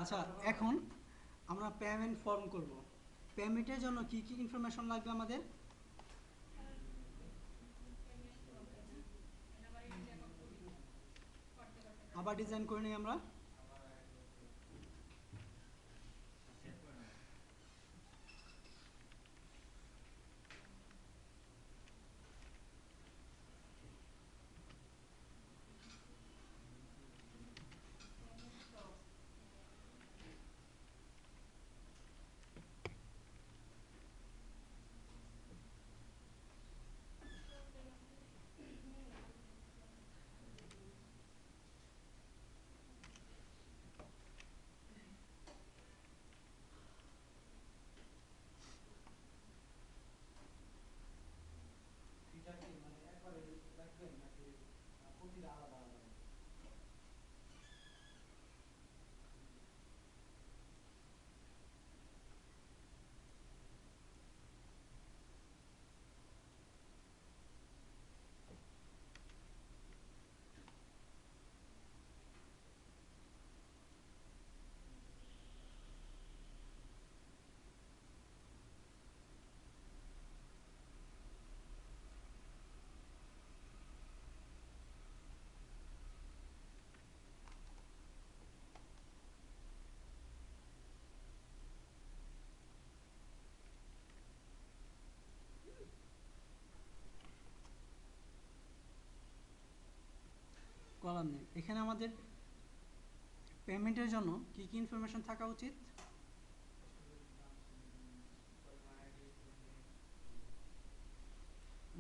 আচ্ছা, এখন আমরা পেমেন্ট ফর্ম করব। পেমেন্টের জন্য কি কি ইনফরমেশন লাগবে আমাদের? আবার ডিজাইন করে নিই আমরা। কলাম নেই এখানে আমাদের। পেমেন্টের জন্য কি কি ইনফরমেশন থাকা উচিত?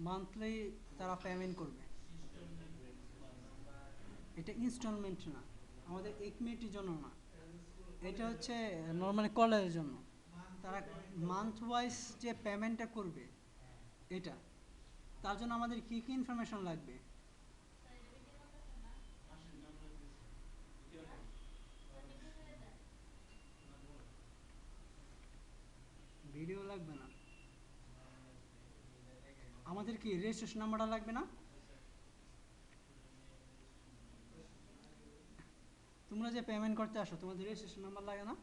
মান্থলি তারা পেমেন্ট করবে, এটা ইনস্টলমেন্ট না, আমাদের 1 মিনিটের জন্য না, এটা হচ্ছে নর্মালি কলেজের জন্য। তারা মান্থ ওয়াইজ যে পেমেন্টটা করবে এটা, তার জন্য আমাদের কি কি ইনফরমেশন লাগবে? ভিডিও লাগবে না, আমাদের কি রেজিস্ট্রেশন নাম্বারটা লাগবে না? তোমরা যে পেমেন্ট করতে আসো তোমাদের রেজিস্ট্রেশন নাম্বার লাগে না?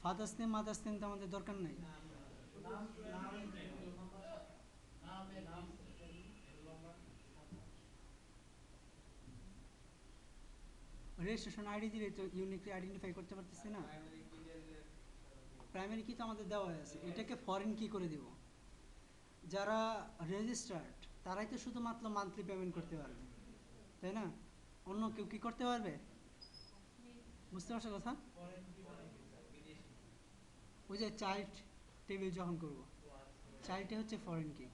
ফাদার্স নেম মাদার্স নেম তো আমাদের দরকার নেই। রেজিস্ট্রেশন আইডি দিলে তো ইউনিকলি আইডেন্টিফাই করতে পারতেছি না। প্রাইমারি কি তো আমাদের দেওয়া আছে, এটাকে ফরেন কি করে দিব? যারা রেজিস্টার্ড তারাই তো শুধুমাত্র মান্থলি পেমেন্ট করতে পারবে, তাই না? অন্য কেউ কি করতে পারবে? বুঝতে পারছো কথা? ওই যে চাইল্ড টেবিল যখন করব, চাইল্ডে হচ্ছে ফরেন কি।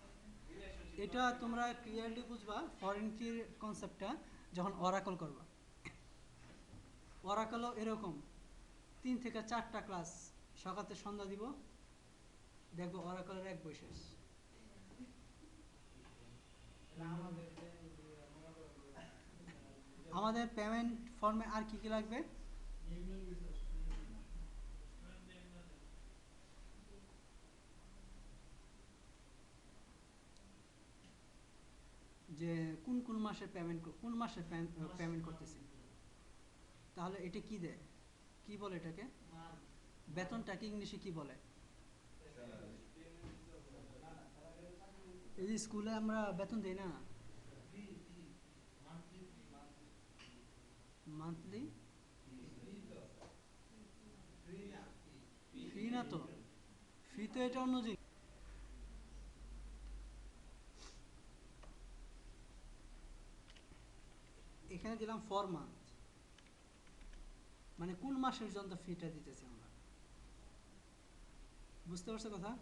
এটা তোমরা ক্লিয়ারলি বুঝবা ফরেন কির কনসেপ্টটা যখন অরাকল করবা। অরাকলও এরকম 3 থেকে 4টা ক্লাস সকালে সন্ধ্যা দিব, দেখবো অরাকলের এক বই শেষ। আমাদের পেমেন্ট ফর্মে আর কি কি লাগবে? যে কোন কোন মাসে পেমেন্ট, কোন মাসে পেমেন্ট করতেছি, তাহলে এটা কি দেয়, কি বলে এটাকে? বেতনটাকে ইংলিশে কি বলে? এই যে স্কুলে আমরা বেতন দিই না, মান্থলি ফি না তো, ফি তো এটা অন্য জিনিস। এখানে দিলাম ফর মান্থ, মানে কোন মাসের জন্য ফিটা দিতেছি আমরা। বুঝতে পারছো কথা?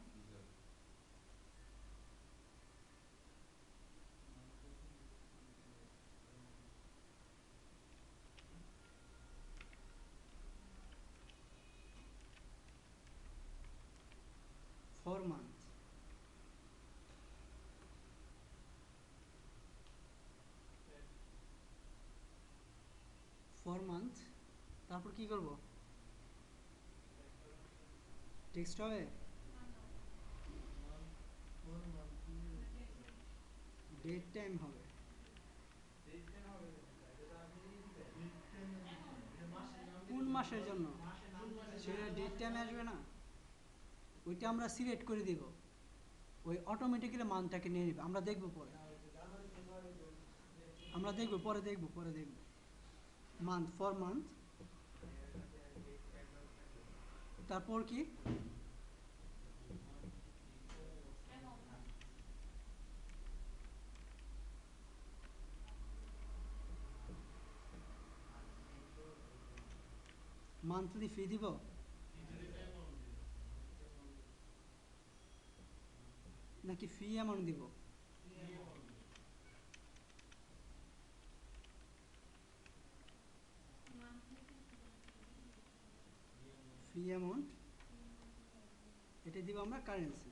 ফর মান্থ, ফর মান্থ, তারপর কি করব? টেক্সট হবে, ডেট টাইম হবে। মাসের জন্য সেটা ডেট টাইমে আসবে না, ওইটা আমরা সিলেক্ট করে দিব, ওই অটোমেটিক্যালি মানটাকে নিয়ে নেবে। আমরা দেখব পরে, আমরা দেখব পরে, পরে দেখব মান্থ ফর মান্থ। তারপর কি মান্থলি ফি দিব, নাকি ফি অ্যামাউন্ট দিব? ফি অ্যামাউন্ট এটা দিব আমরা কারেন্সি।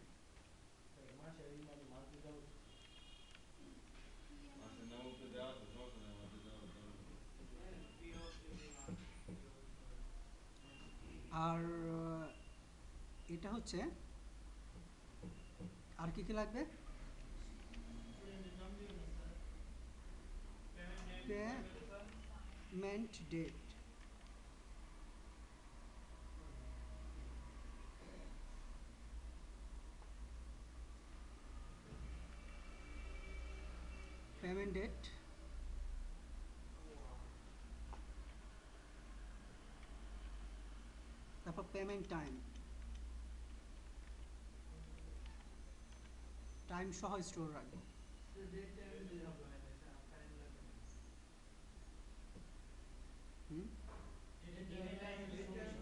আর এটা হচ্ছে আর কি কি লাগবে, পেমেন্ট ডেট, পেমেন্ট ডেট, তারপর পেমেন্ট টাইম, টাইম সহ স্টোর রাখবো।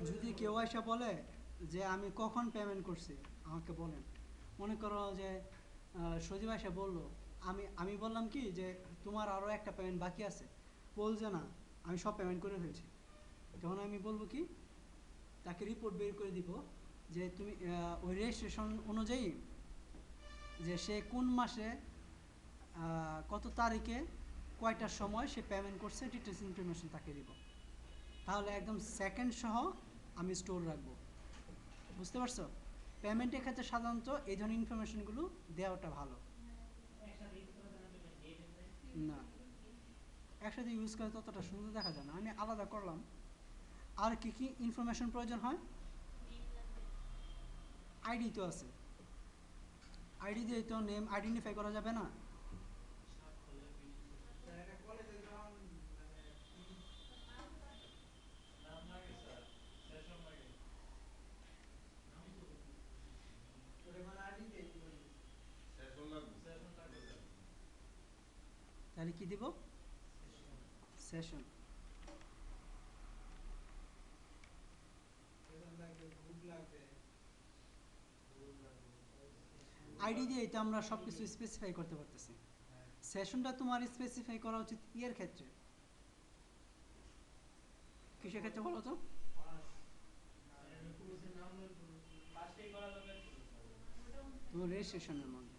যদি কেউ এসে বলে যে আমি কখন পেমেন্ট করছি আমাকে বলেন, মনে করো যে সজীব এসে বললো, আমি বললাম কি যে তোমার আরও একটা পেমেন্ট বাকি আছে, বলছে না আমি সব পেমেন্ট করে ফেলছি, তখন আমি বলবো কি তাকে রিপোর্ট বের করে দিব যে তুমি ওই রেজিস্ট্রেশন অনুযায়ী যে সে কোন মাসে কত তারিখে কয়টার সময় সে পেমেন্ট করছে ডিটেলস ইনফরমেশন তাকে দিব, তাহলে একদম সেকেন্ড সহ আমি স্টোর রাখবো। বুঝতে পারছো? পেমেন্টের ক্ষেত্রে সাধারণত এই ধরনের ইনফরমেশনগুলো দেওয়াটা ভালো। না, একসাথে ইউজ করে ততটা সুন্দর দেখা যায় না, আমি আলাদা করলাম। আর কি কি ইনফরমেশন প্রয়োজন হয়? আইডি তো আছে, আইডি দিয়ে তো নেম আইডেন্টিফাই করা যাবে না। তাহলে কি দিব? সেশন। আইডি দিয়ে তো আমরা সব কিছু স্পেসিফাই করতে পারতেছি। সেশনটা তোমার স্পেসিফাই করা উচিত ইয়ের ক্ষেত্রে, কিসের ক্ষেত্রে বলো তো? তোমার রেজিস্ট্রেশনের মধ্যে,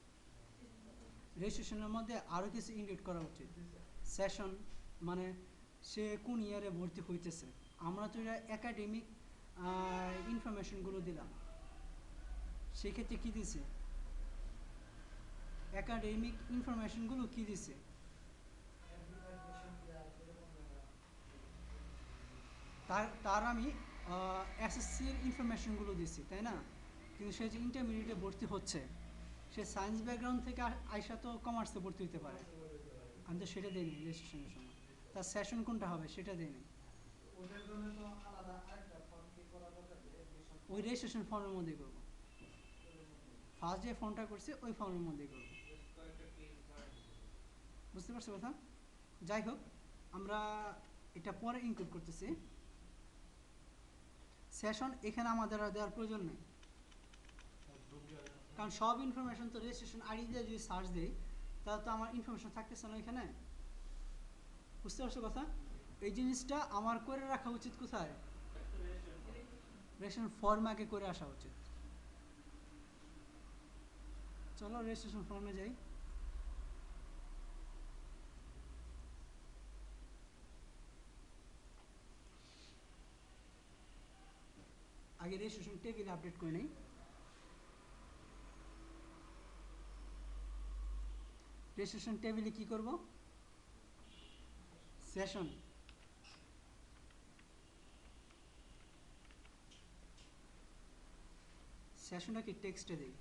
রেজিস্ট্রেশনের মধ্যে আরও কিছু ইনক্লুড করা উচিত। সেশন মানে সে কোন ইয়ারে ভর্তি হইতেছে, আমরা তো এটা একাডেমিক ইনফরমেশনগুলো দিলাম, সেক্ষেত্রে কী দিছে, একাডেমিক ইনফরমেশনগুলো কী দিছে, তার আমি এসএসসির ইনফরমেশনগুলো দিচ্ছি, তাই না? কিন্তু সে যে ইন্টারমিডিয়েটে ভর্তি হচ্ছে, সে সায়েন্স ব্যাকগ্রাউন্ড থেকে আইসা তো কমার্সে ভর্তি হতে পারে, আমি তো সেটা দিইনি রেজিস্ট্রেশনের সময়। তার সেশন কোনটা হবে সেটা দিইনি, ওই রেজিস্ট্রেশন ফর্মের মধ্যেই করবো। ফার্স্ট যে ফর্মটা করছি ওই ফর্মের মধ্যেই করবো। বুঝতে পারছো কথা? যাই হোক, আমরা এটা পরে ইনক্লুড করতেছি। সেশন এখানে আমাদের আর দেওয়ার প্রয়োজন নেই, কারণ সব ইনফরমেশন তো রেজিস্ট্রেশন আইডি দিয়ে যদি সার্চ দিই তাহলে তো আমার ইনফরমেশন থাকতেছে না এখানে। বুঝতে পারছো কথা? এই জিনিসটা আমার করে রাখা উচিত কোথায়? রেজিস্ট্রেশন ফর্ম আগে করে আসা উচিত। চলো রেজিস্ট্রেশন ফর্মে যাই। আগে রেজিস্ট্রেশন টেবিল আপডেট করে নেই। রেজিস্ট্রেশন টেবিলে কি করব? সেশন, সেশনটা কি টেক্সটে দিই।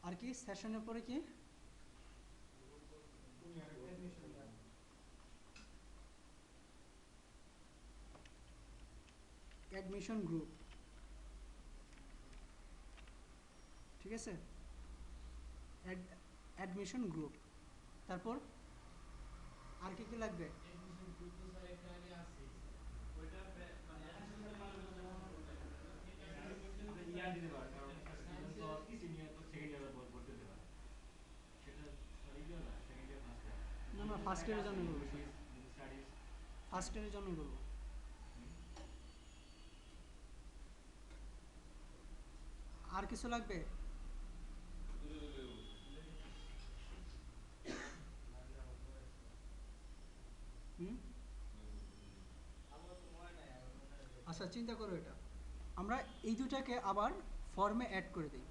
আর কি সেশনের পরে কি অ্যাডমিশন গ্রুপ, ঠিক আছে, অ্যাডমিশন গ্রুপ। তারপর আর কি কি লাগবে? না না, ফার্স্ট ইয়ারের জন্য বলবো, ফার্স্ট ইয়ারের জন্য বলবো। আর কিছু লাগবে? হুম, আচ্ছা চিন্তা করো এটা, আমরা এই দুটাকে আবার ফর্মে অ্যাড করে দিই।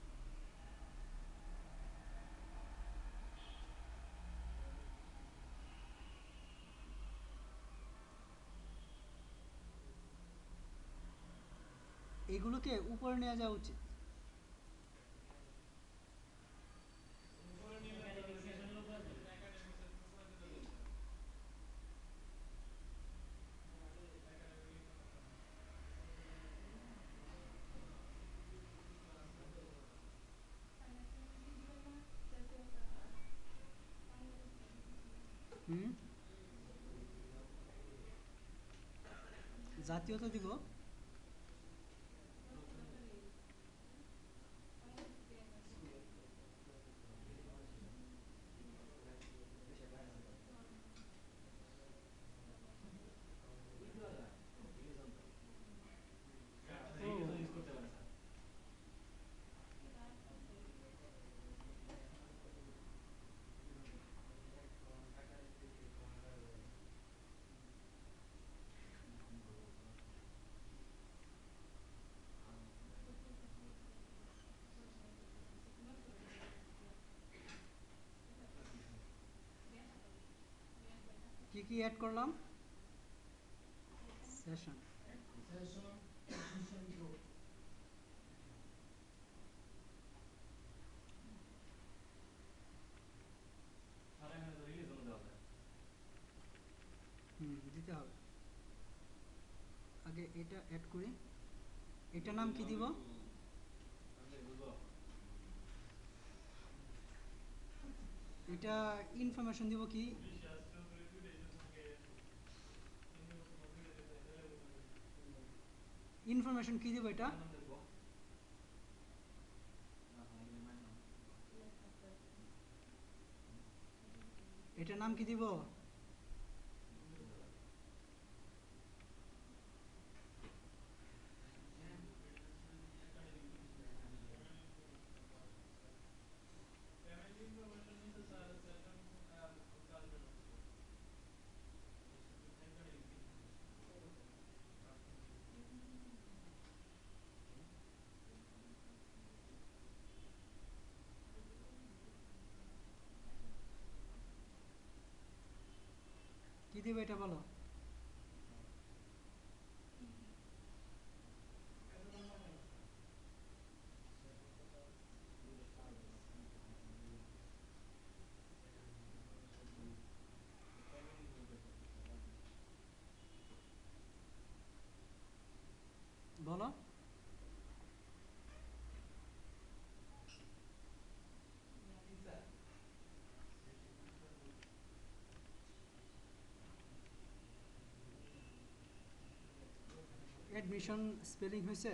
এগুলোকে উপরে নিয়ে যাওয়া উচিত। হুম, জাতীয়তা দিব। ও, কি কি অ্যাড করলাম? সেশন। হুম, দিতে হবে। আগে এটা অ্যাড করি, এটা নাম কি দিব? এটা ইনফরমেশন দিব কি? ইনফরমেশন কি দিব এটা? এটার নাম কি দিব? কি দিব এটা বলো? বলো। অ্যাডমিশন স্পেলিং হয়েছে?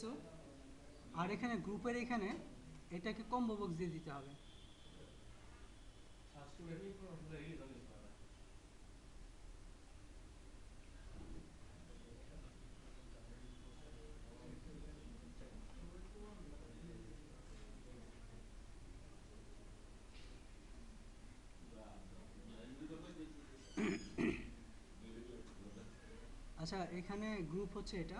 দেখছো, আর এখানে গ্রুপের এখানে এটাকে কম্বো বক্স দিয়ে দিতে হবে। আচ্ছা, এখানে গ্রুপ হচ্ছে এটা।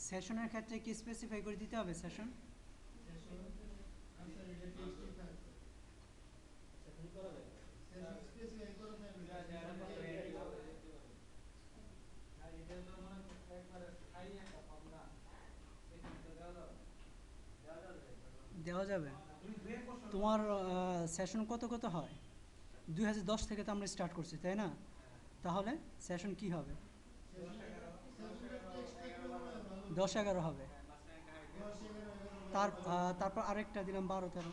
সেশনের ক্ষেত্রে কি স্পেসিফাই করে দিতে হবে সেশন? দেওয়া যাবে। তোমার সেশন কত কত হয়? 2010 থেকে তো আমরা স্টার্ট করছি, তাই না? তাহলে সেশন কি হবে? 10-11 হবে। তারপর আরেকটা দিলাম 12-13।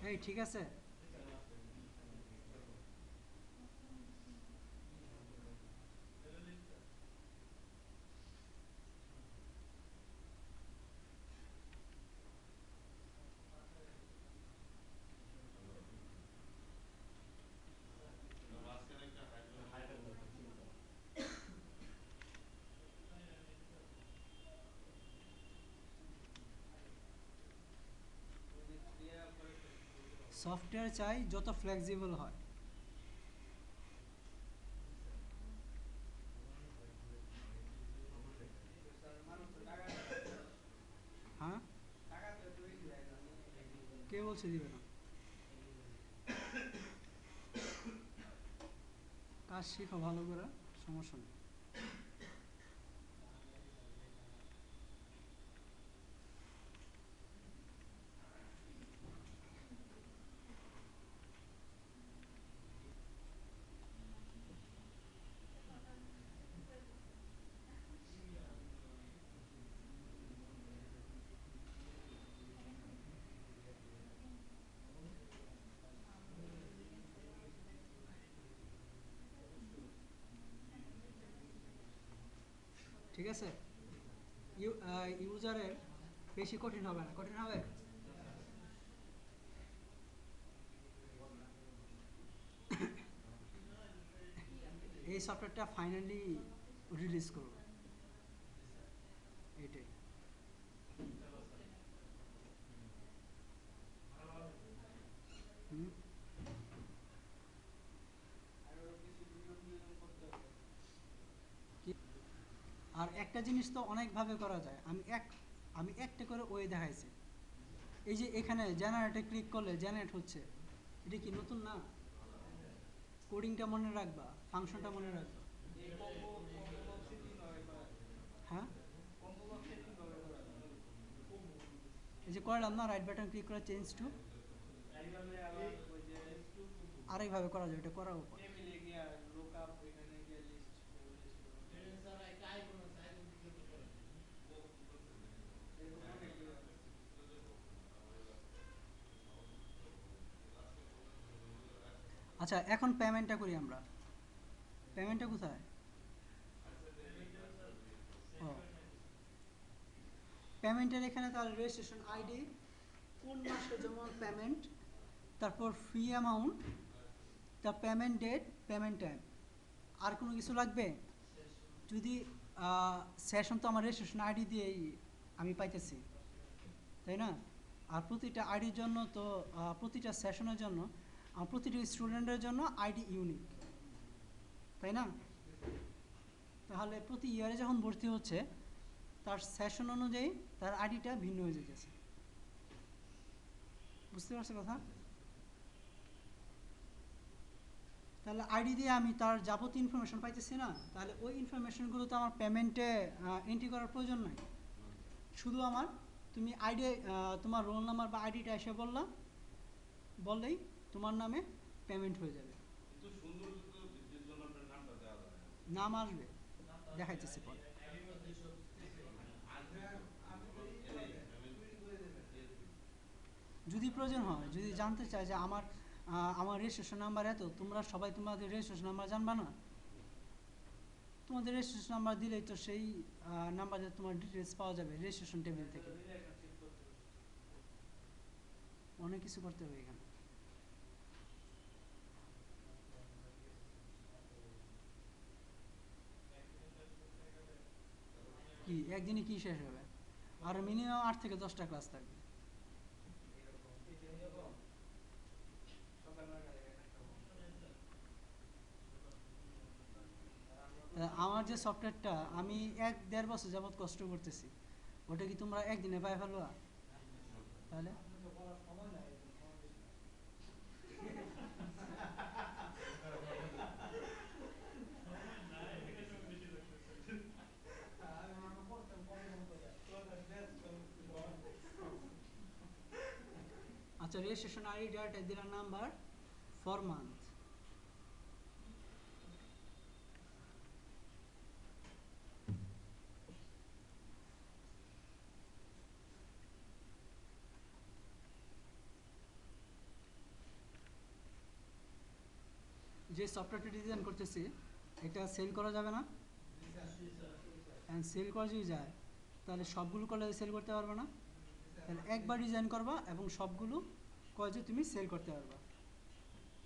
এই ঠিক আছে। সফটওয়্যার চাই যত ফ্লেক্সিবল হয়। হ্যাঁ, কে বলছে দিবে না? কাজ শিখো ভালো করে, সমস্যা নেই। ঠিক আছে, ইউজারের বেশি কঠিন হবে না, কঠিন হবে। এই সফটওয়্যারটা ফাইনালি রিলিজ করবো, এটাই। হুম। কি- আর একটা জিনিস তো অনেকভাবে করা যায়, আমি একটা করে ওয়ে দেখাইছি। এই যে এখানে জেনারেটে ক্লিক করলে জেনারেট হচ্ছে, এটা কি নতুন না? কোডিংটা মনে রাখবা, ফাংশনটা মনে রাখবা। হ্যাঁ, এই যে করলাম না, রাইট বাটন ক্লিক করে চেঞ্জ টু, আরেকভাবে করা যায়, এটা করার উপর। আচ্ছা, এখন পেমেন্টটা করি আমরা। পেমেন্টটা কোথায়? ও, পেমেন্টের এখানে তাহলে রেজিস্ট্রেশন আইডি, কোন মাসে যেমন পেমেন্ট, তারপর ফি অ্যামাউন্ট, তা পেমেন্ট ডেট, পেমেন্ট টাইম। আর কোনো কিছু লাগবে? যদি সেশন তো আমার রেজিস্ট্রেশন আইডি দিয়েই আমি পাইতেছি, তাই না? আর প্রতিটা আইডির জন্য তো প্রতিটা সেশনের জন্য প্রতিটি স্টুডেন্টের জন্য আইডি ইউনিক, তাই না? তাহলে প্রতি ইয়ারে যখন ভর্তি হচ্ছে তার সেশন অনুযায়ী তার আইডিটা ভিন্ন হয়ে যেতেছে। বুঝতে পারছো কথা? তাহলে আইডি দিয়ে আমি তার যাবতীয় ইনফরমেশন পাইতেছি না, তাহলে ওই ইনফরমেশনগুলো তো আমার পেমেন্টে এন্ট্রি করার প্রয়োজন নাই। শুধু আমার, তুমি আইডি, তোমার রোল নাম্বার বা আইডিটা এসে বললেই তোমার নামে পেমেন্ট হয়ে যাবে। নাম আসবে, দেখাইতেছি পরে। যদি প্রয়োজন হয়, যদি জানতে চায় যে আমার রেজিস্ট্রেশন নাম্বার এত, তোমরা সবাই তোমাদের রেজিস্ট্রেশন নাম্বার জানবা না? তোমাদের রেজিস্ট্রেশন নাম্বার দিলেই তো সেই নাম্বারে তোমার ডিটেলস পাওয়া যাবে রেজিস্ট্রেশন টেবিল থেকে। অনেক কিছু করতে হবে এখানে। কি একদিনে কি শেষ হবে? আর মিনিমাম 8 থেকে 10টা ক্লাস থাকবে। তা আমার যে সফটওয়্যারটা আমি 1-1.5 বছর যাবত কষ্ট করতেছি, ওটা কি তোমরা একদিনে পাই ফেলবা? তাহলে আচ্ছা, রেজিস্ট্রেশন আইডি ডাটা দিলাম, নাম্বার ফর মান্থ। যে সফটওয়্যারটা ডিজাইন করতেছি এটা সেল করা যাবে না? সেল করা যদি যায় তাহলে সবগুলো কলেজে সেল করতে পারবে না। তাহলে একবার ডিজাইন করবা এবং সবগুলো কলেজে তুমি সেল করতে পারবা।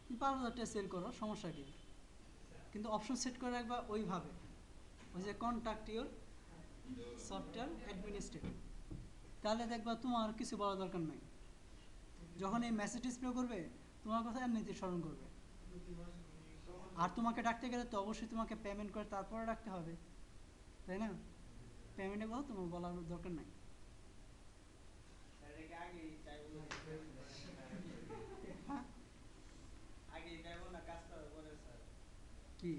তুমি 5,000 টাকা সেল করো, সমস্যা কি? কিন্তু অপশন সেট করে রাখবা ওইভাবে, ওই যে কন্ট্যাক্ট ইউর সফটওয়্যার অ্যাডমিনিস্ট্রেটর। তাহলে দেখবা তোমার কিছু বলা দরকার নাই, যখন এই মেসেজ ডিসপ্লে করবে তোমার কথা এমনিতে স্মরণ করবে। আর তোমাকে ডাকতে গেলে তো অবশ্যই তোমাকে পেমেন্ট করে তারপরে ডাকতে হবে, তাই না? পেমেন্টের কথা তোমার বলার দরকার নাই। হ্যাঁ, কি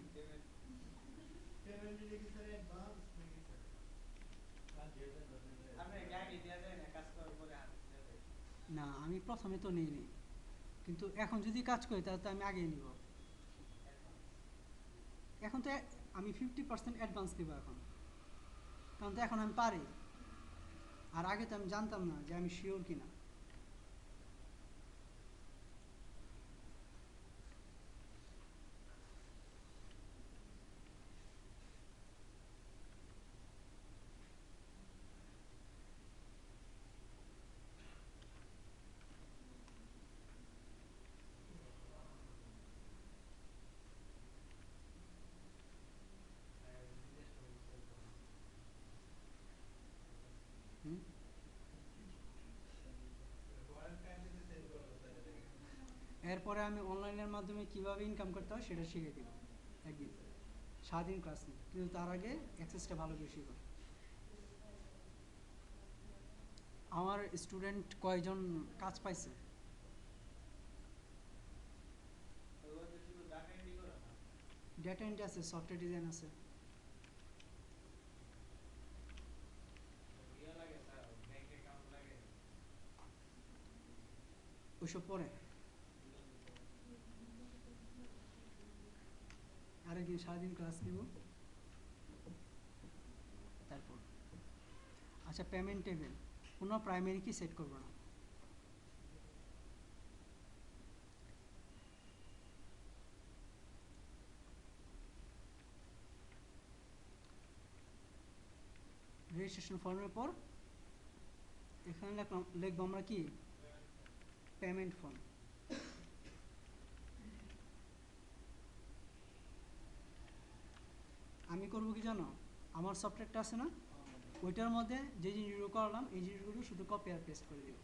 না, আমি প্রথমে তো নিইনি, কিন্তু এখন যদি কাজ করি তাহলে তো আমি আগেই নিব। এখন তো আমি 50% অ্যাডভান্স দিব এখন, কারণ তো এখন আমি পারি। আর আগে তো আমি জানতাম না যে আমি শিওর কিনা। হুম, এরপরে আমি অনলাইনের মাধ্যমে কিভাবে ইনকাম করতে হয় সেটা শিখে দিব একদিন, সারাদিন ক্লাস নিই, কিন্তু তার আগে অ্যাক্সেসটা ভালো করে শিখো। আমার স্টুডেন্ট কয়জন কাজ পাইছে? ডেটা এন্ট্রি আছে, সফটওয়্যার ডিজাইন আছে। ওইসব পরে আরেকদিন সারাদিন ক্লাস নিব তারপর। আচ্ছা, পেমেন্ট টেবিল কোনো প্রাইমারি কি সেট করব না। রেজিস্ট্রেশন ফর্মের পর এখানে লিখবো আমরা কি পেমেন্ট ফর্ম। আমি করবো কি জানো, আমার সফটওয়্যারটা আছে না, ওইটার মধ্যে যে জিনিসগুলো করলাম এই জিনিসগুলো শুধু কপি আর পেস্ট করে দিব,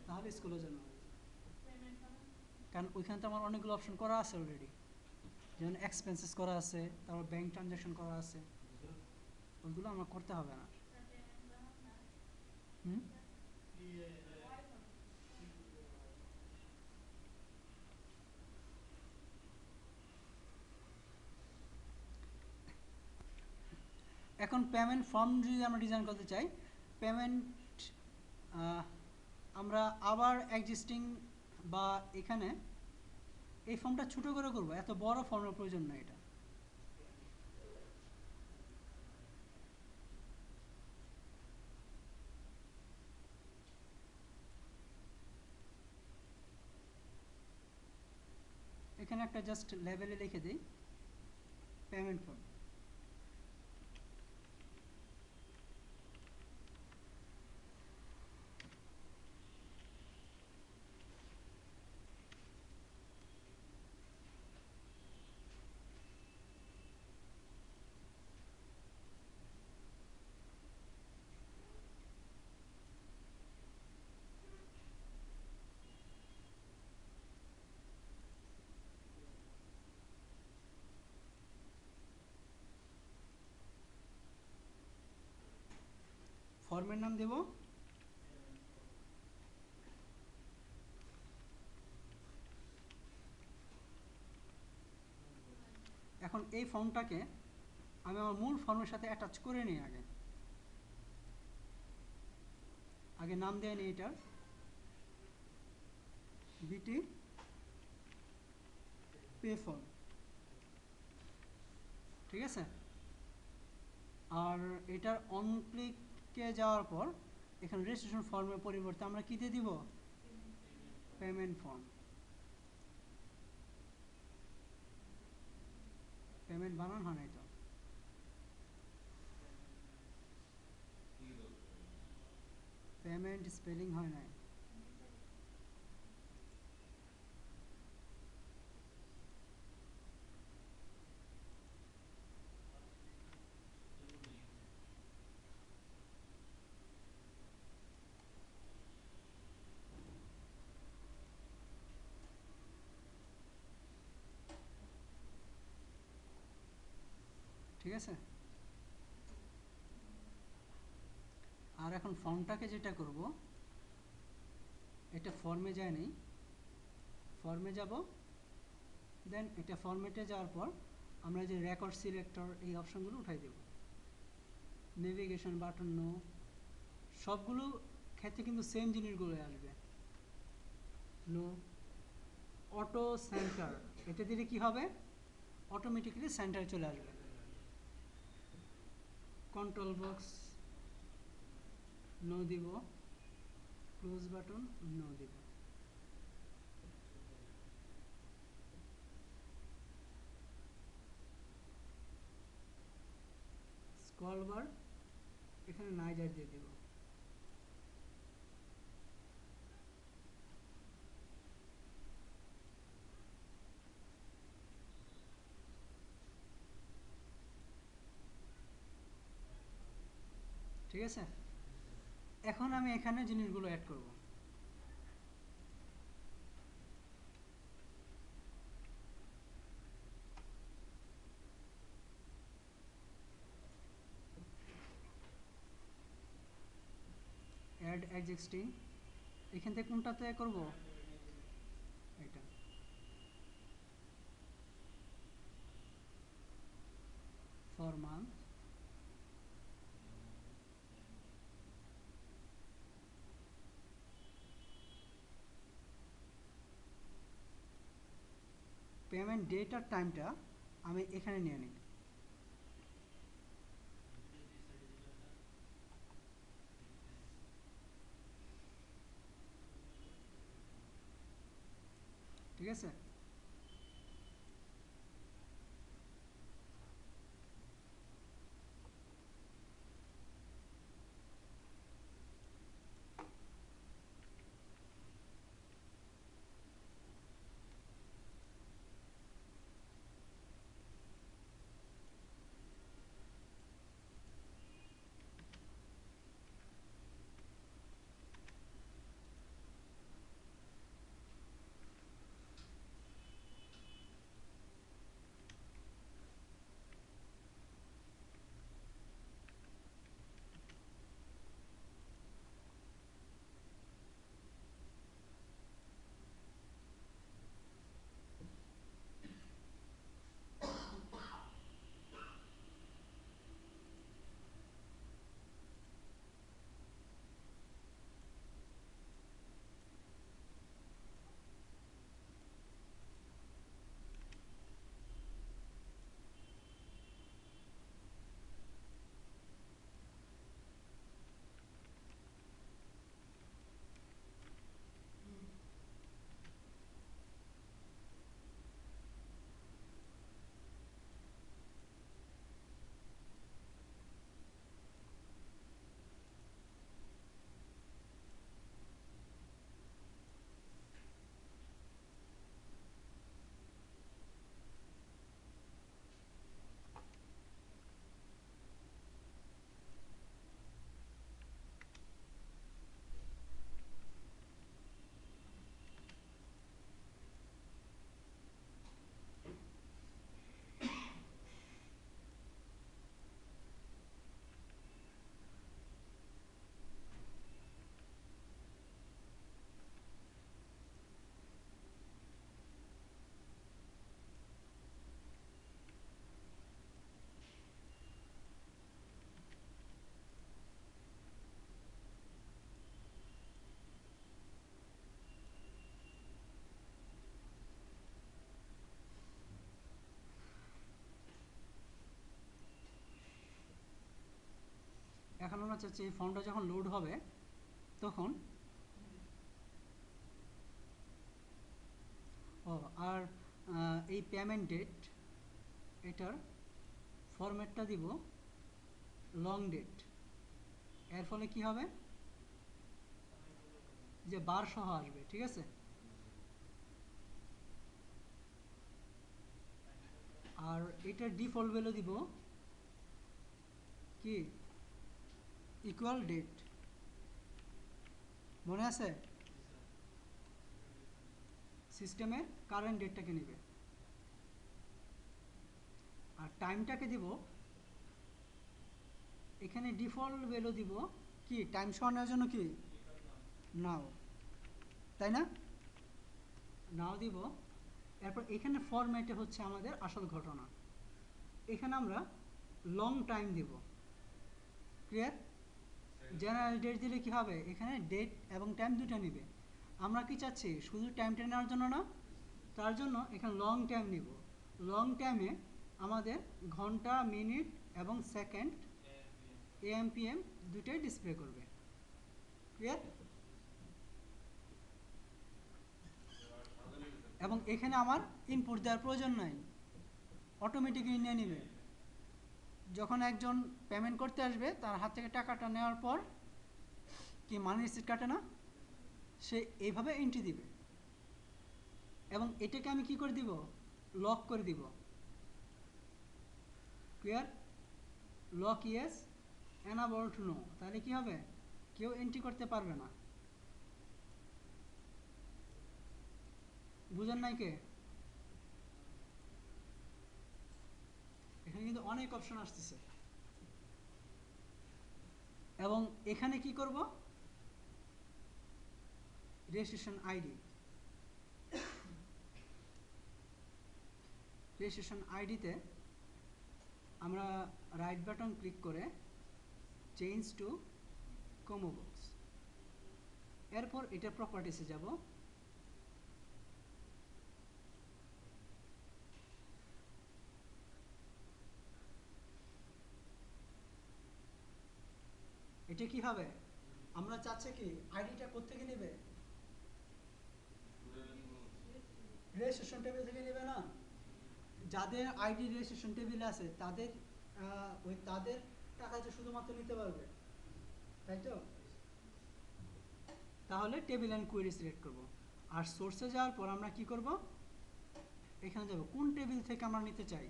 তাহলে স্কুলের জন্য। কারণ ওইখানে তো আমার অনেকগুলো অপশন করা আছে অলরেডি, যেমন এক্সপেন্সেস করা আছে, তারপর ব্যাংক ট্রানজ্যাকশন করা আছে, ওইগুলো আমার করতে হবে না। হুম, এখন পেমেন্ট ফর্ম যদি আমরা ডিজাইন করতে চাই, পেমেন্ট আমরা আবার এক্সিস্টিং বা এখানে এই ফর্মটা ছোটো করে করবো, এত বড় ফর্মের প্রয়োজন নেই এটা। এখানে একটা জাস্ট লেভেলে লিখে দিই পেমেন্ট ফর্ম। ফর্মের নাম দেব এখন এই ফর্মটাকে আমি আমার মূল ফর্মের সাথে অ্যাটাচ করে নিই। আগে নাম দেয় নিই এটার বিটি পে ফর্ম, ঠিক আছে। আর এটার অন ক্লিকে যাওয়ার পর এখানে রেজিস্ট্রেশন ফর্মের পরিবর্তে আমরা কী দিয়ে দিব, পেমেন্ট ফর্ম। পেমেন্ট বানান হয় নাই তো, পেমেন্ট স্পেলিং হয় নাই। ঠিক আছে। আর এখন ফর্মটাকে যেটা করব, এটা ফর্মে যায় নেই, ফর্মে যাব, দেন এটা ফরম্যাটে যাওয়ার পর আমরা যে রেকর্ড সিলেক্টর এই অপশনগুলো উঠাই দেব। নেভিগেশন বাটন নো, সবগুলো ক্ষেত্রে কিন্তু সেম জিনিসগুলো আসবে। নো, অটো সেন্টার, এটা দিলে কি হবে, অটোমেটিক্যালি সেন্টারে চলে আসবে। কন্ট্রোল বক্স নো দিব, ক্লোজ বাটন নো দিব। স্ক্রল বার এখানে নাইজার দিয়ে দিব। ঠিক আছে। এখন আমি এখানে জিনিসগুলো অ্যাড করব। অ্যাড এক্সিস্টিং, এখান থেকে কোনটাতে করব, এটা। for month, পেমেন্ট ডেট আর টাইমটা আমি এখানে নিয়ে নিই। ঠিক আছে, এখন আমরা চাচ্ছি এই ফর্মটা যখন লোড হবে তখন আর এই পেমেন্ট ডেট এটার ফরম্যাটটা দিব লং ডেট। এর ফলে কি হবে যে বার সহ আসবে। ঠিক আছে, আর এটার ডিফল্ট ভ্যালু দিব কি ইকুয়াল ডেট। মনে আছে, সিস্টেমে কারেন্ট ডেটটাকে নেবে আর টাইমটাকে দিব এখানে ডিফল্ট ভ্যালু দিব কি টাইম শোনানোর জন্য কি নাও, তাই না, নাও দিব। এরপর এখানে ফরম্যাটে হচ্ছে আমাদের আসল ঘটনা, এখানে আমরা লং টাইম দিব। ক্লিয়ার, জেনারেল ডেট দিলে কি হবে এখানে ডেট এবং টাইম দুটো নেবে। আমরা কি চাচ্ছি শুধু টাইমটা নেওয়ার জন্য না, তার জন্য এখানে লং টাইম নিব। লং টাইমে আমাদের ঘন্টা মিনিট এবং সেকেন্ড এএম পিএম দুটোই ডিসপ্লে করবে। ক্লিয়ার, এবং এখানে আমার ইনপুট দেওয়ার প্রয়োজন নাই, অটোমেটিকলি নিয়ে নেবে। যখন একজন পেমেন্ট করতে আসবে তার হাত থেকে টাকাটা নেওয়ার পর কি মানি রিসিট কাটে না, সে এইভাবে এন্ট্রি দিবে এবং এটাকে আমি কি করে দিব লক করে দিব। Clear, lock yes, enable to know, তাহলে কি হবে কেউ এন্ট্রি করতে পারবে না। বুঝেন নাই কে? এখানে কিন্তু অনেক অপশন আসতেছে এবং এখানে কি করব রেজিস্ট্রেশন আইডি, রেজিস্ট্রেশন আইডিতে আমরা রাইট বাটন ক্লিক করে চেঞ্জ টু কম্বো বক্স, এরপর এটা প্রপার্টিসে যাব। এটা কি হবে, আমরা চাচ্ছি কি আইডিটা কোত্থেকে নেবে, রেজিস্ট্রেশন টেবিল থেকে নেবে না? যাদের আইডি রেজিস্ট্রেশন টেবিলে আছে তাদের ওই তাদের টাকাটা শুধুমাত্র নিতে পারবে, তাই তো? তাহলে টেবিল অ্যান্ড কোয়েরি সিলেক্ট করব। আর সোর্সে যাওয়ার পর আমরা কি করব, এখানে যাব কোন টেবিল থেকে আমরা নিতে চাই,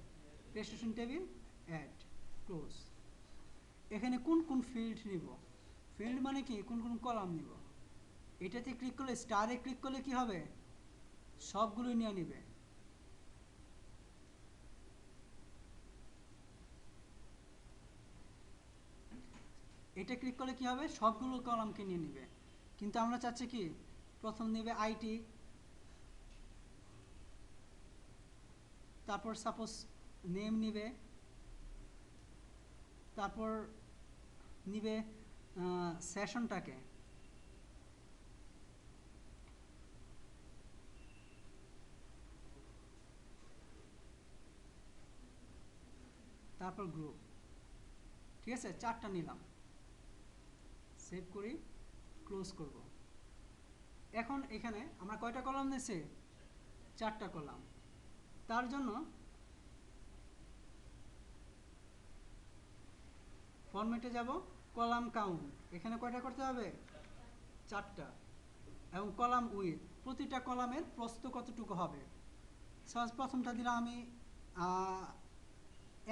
রেজিস্ট্রেশন টেবিল, অ্যাড, ক্লোজ। এখানে কোন কোন ফিল্ড নিব, ফিল্ড মানে কি কোন কোন কলাম নিব, এটাতে ক্লিক করলে স্টারে ক্লিক করলে কি হবে, সবগুলোই নিয়ে নিবে। এটা ক্লিক করলে কি হবে, সবগুলো কলামকে নিয়ে নিবে। কিন্তু আমরা চাচ্ছি কি প্রথম নেবে আইটি, তারপর সাপোজ নেম নিবে, তারপর নিবে সেশনটাকে, তারপর গ্রুপ। ঠিক আছে, 4টা নিলাম, সেভ করি, ক্লোজ করব। এখন এখানে আমরা কয়টা কলাম নিয়েছি, 4টা কলাম। তার জন্য ফরম্যাটে যাব, কলাম কাউন্ট, এখানে কয়টা করতে হবে, 4টা, এবং কলাম উইথ, প্রতিটা কলামের প্রস্থ কতটুকু হবে। সাপোজ প্রথমটা দিলাম আমি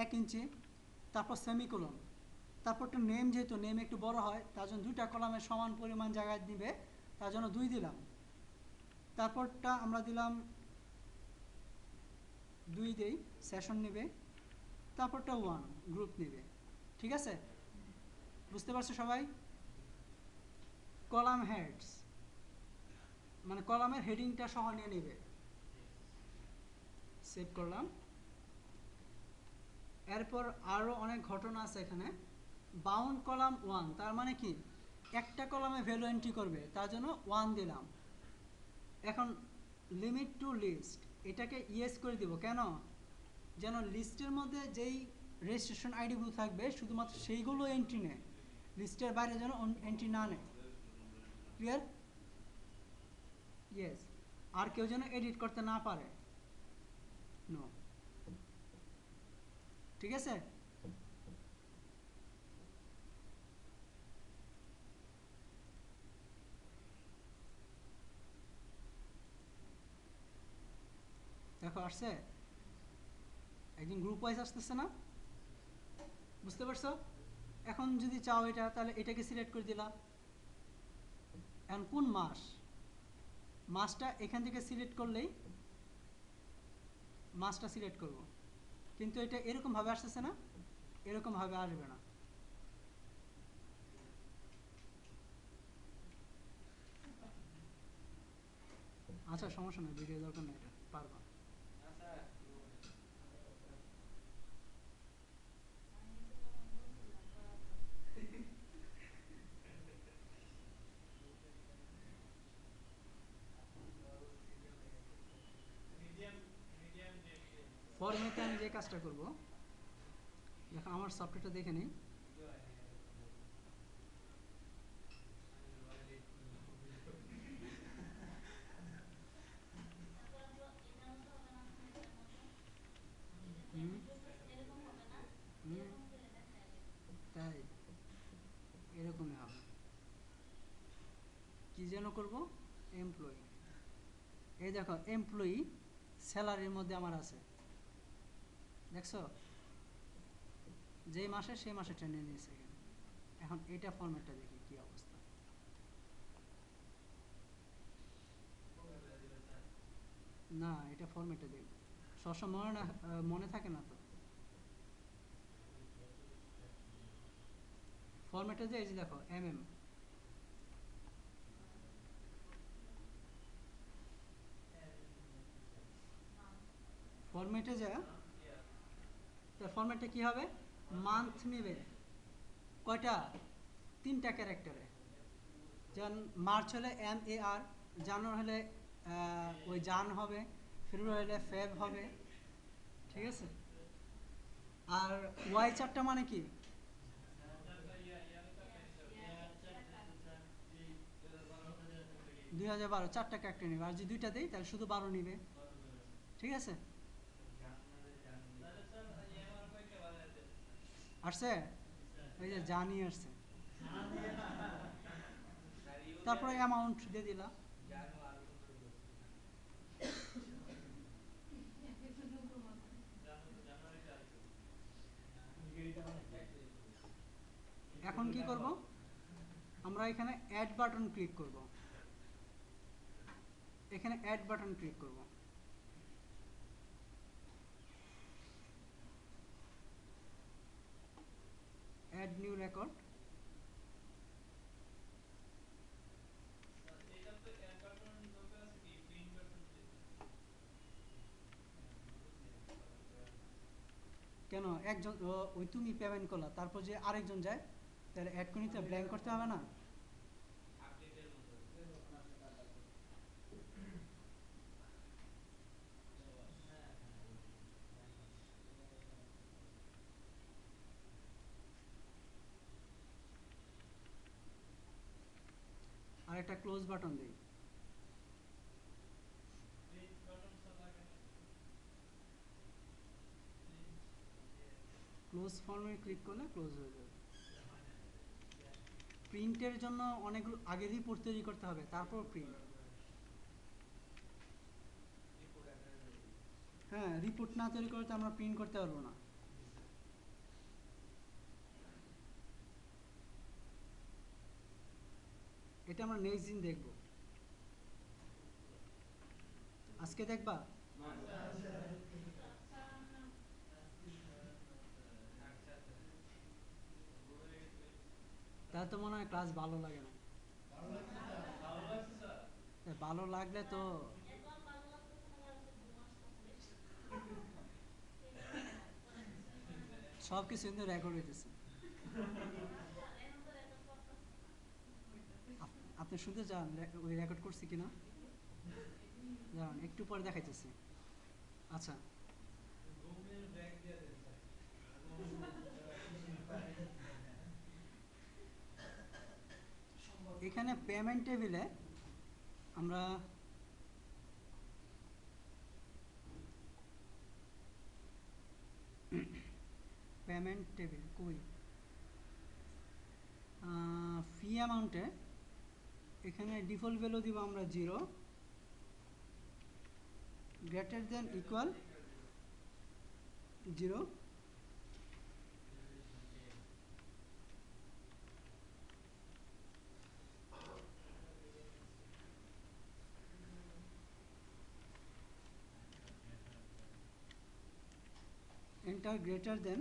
1 ইঞ্চি, তারপর সেমিকোলন, তারপরটা নেম, যেহেতু নেম একটু বড় হয় তার জন্য 2টা কলামের সমান পরিমাণ জায়গায় দিবে, তার জন্য 2 দিলাম। তারপরটা আমরা দিলাম 2 দেই, সেশন নেবে, তারপরটা 1 গ্রুপ নেবে। ঠিক আছে, বুঝতে পারছো সবাই? কলাম হেডস মানে কলামের হেডিংটা সহ নিয়ে নেবে। সেভ করলাম। এরপর আরও অনেক ঘটনা আছে এখানে। বাউন্ড কলাম 1, তার মানে কি একটা কলামে ভ্যালু এন্ট্রি করবে, তার জন্য 1 দিলাম। এখন লিমিট টু লিস্ট, এটাকে ইয়েস করে দিব, কেন, যেন লিস্টের মধ্যে যেই রেজিস্ট্রেশন আইডিগুলো থাকবে শুধুমাত্র সেইগুলো এন্ট্রি নেয়, লিস্টের বাইরে যেন এন্ট্রি না নেয়। ক্লিয়ার? ইয়েস। আর কেউ যেন এডিট করতে না পারে, নো। ঠিক আছে, দেখো আসছে, একদিন গ্রুপ ওয়াইজ আসতেছে না, বুঝতে পারছো? এখন যদি চাও এটা, তাহলে এটাকে সিলেক্ট করে দিলাম। এখন কোন মাস, মাসটা এখান থেকে সিলেক্ট করলেই মাসটা সিলেক্ট করব, কিন্তু এটা এরকমভাবে আসতেছে না, এরকমভাবে আসবে না। আচ্ছা সমস্যা নেই, ভিডিও দরকার নেই, এটা পারবা। ফরম্যাটে আমি যে কাজটা করব, দেখো আমার সফটওয়্যারটা দেখে নিই। হুম হুম, তাই এরকমই হবে। কি যেন করব, এমপ্লয়ি, এই দেখো এমপ্লয়ি স্যালারির মধ্যে আমার আছে, দেখছো, যেই মাসে সেই মাসে টেনে নিয়েছে এখানে। এখন এটা ফরম্যাটটা দেখি কি অবস্থা। না, এটা ফরম্যাটে দেখব, সবসময় মনে না, মনে থাকে না তো। ফরম্যাটে যে এই যে দেখো ফরম্যাটে যা তার ফরম্যাটটা কি হবে? মান্থ নেবে কয়টা? 3টা ক্যারেক্টারে। যেমন মার্চ হলে MAR, জানুয়ারি হলে ওই জান হবে, ফেব্রুয়ারি হলে ফেব হবে, ঠিক আছে? আর ওয়াই চারটা মানে কি? 2012 4টা ক্যারেক্টার নেবে, আর যদি 2টা দেই তাহলে শুধু 12 নিবে, ঠিক আছে? আসছে? ওই যে জানি আসছে। তারপরে অ্যামাউন্ট দিয়ে দিলাম। এখন কি করব? আমরা এখানে অ্যাড বাটন ক্লিক করব। এখানে অ্যাড বাটন ক্লিক করব। Add new record. কেন একজন ওই তুমি পেমেন্ট করলা, তারপর যে আরেকজন যায়, তাহলে অ্যাড করে নিতে ব্ল্যাঙ্ক করতে হবে না? আর একটা ক্লোজ বাটন দিই। ক্লোজ ফর্মে ক্লিক করলে ক্লোজ হয়ে যাবে। প্রিন্টের জন্য অনেকগুলো আগে রিপোর্ট তৈরি করতে হবে, তারপর প্রিন্ট। হ্যাঁ, রিপোর্ট না তৈরি করতে আমরা প্রিন্ট করতে পারবো না। এটা আমরা নেক্সট দিন দেখব। আজকে দেখবা? তাহলে তো মনে হয় ক্লাস ভালো লাগে না। ভালো লাগলে তো সব কিছু কিন্তু রেকর্ড হইতেছে। আপনি শুনতে চান ওই রেকর্ড করছি কিনা? দাঁড়ান একটু পরে দেখাইতেছি। আচ্ছা, এখানে পেমেন্ট টেবিলে আমরা পেমেন্ট টেবিল কই, ফি অ্যামাউন্টে এখানে ডিফল্ট ভ্যালু দিব আমরা 0, greater than equal 0, enter greater than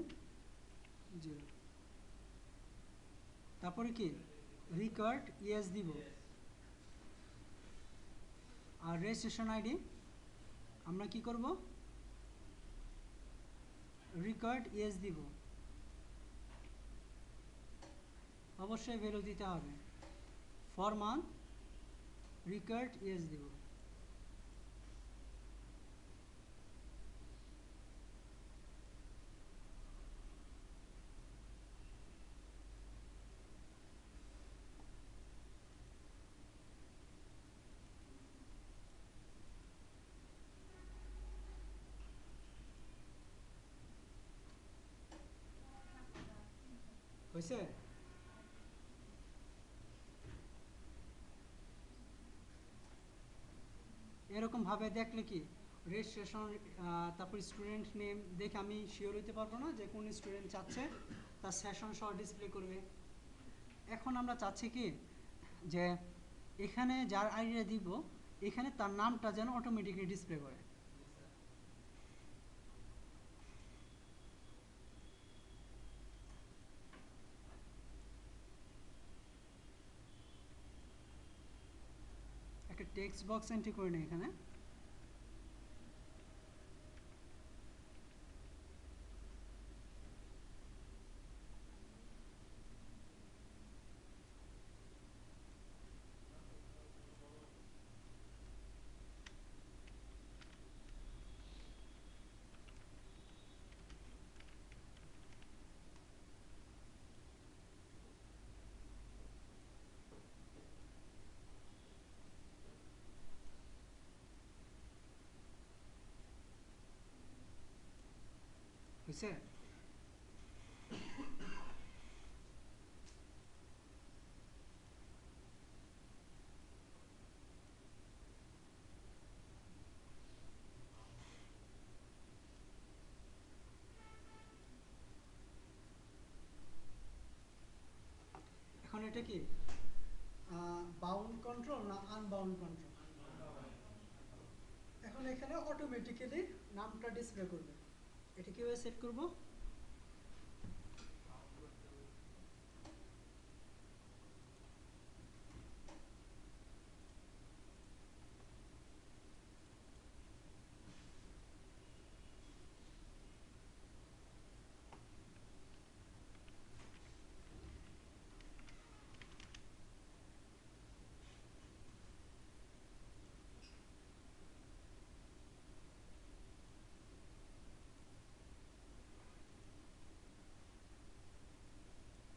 0। তারপরে কি রিকোয়ার্ড ইয়েস দিব। আর রেজিস্ট্রেশন আইডি আমরা কি করব? রিকোয়ার্ড ইয়েস দিব। অবশ্যই ভ্যালু দিতে হবে। ফর মান্থ রিকোয়ার্ড ইয়েস দিব। হয়েছে? এরকম ভাবে দেখলে কি রেজিস্ট্রেশন, তারপর স্টুডেন্ট নেম দেখে আমি শিওর হইতে পারবো না যে কোন স্টুডেন্ট চাচ্ছে, তার সেশন সহ ডিসপ্লে করবে। এখন আমরা চাচ্ছি কি যে এখানে যার আইডিয়া দিব এখানে তার নামটা যেন অটোমেটিকলি ডিসপ্লে করে। একটা টেক্সট বক্স এন্ট্রি করে নিই। এখানে হয়েছে? এখন এটা কি বাউন্ড কন্ট্রোল না আনবাউন্ড কন্ট্রোল? এখন এখানে অটোমেটিক্যালি নামটা ডিসপ্লে করবে। এটা কিভাবে সেট করব?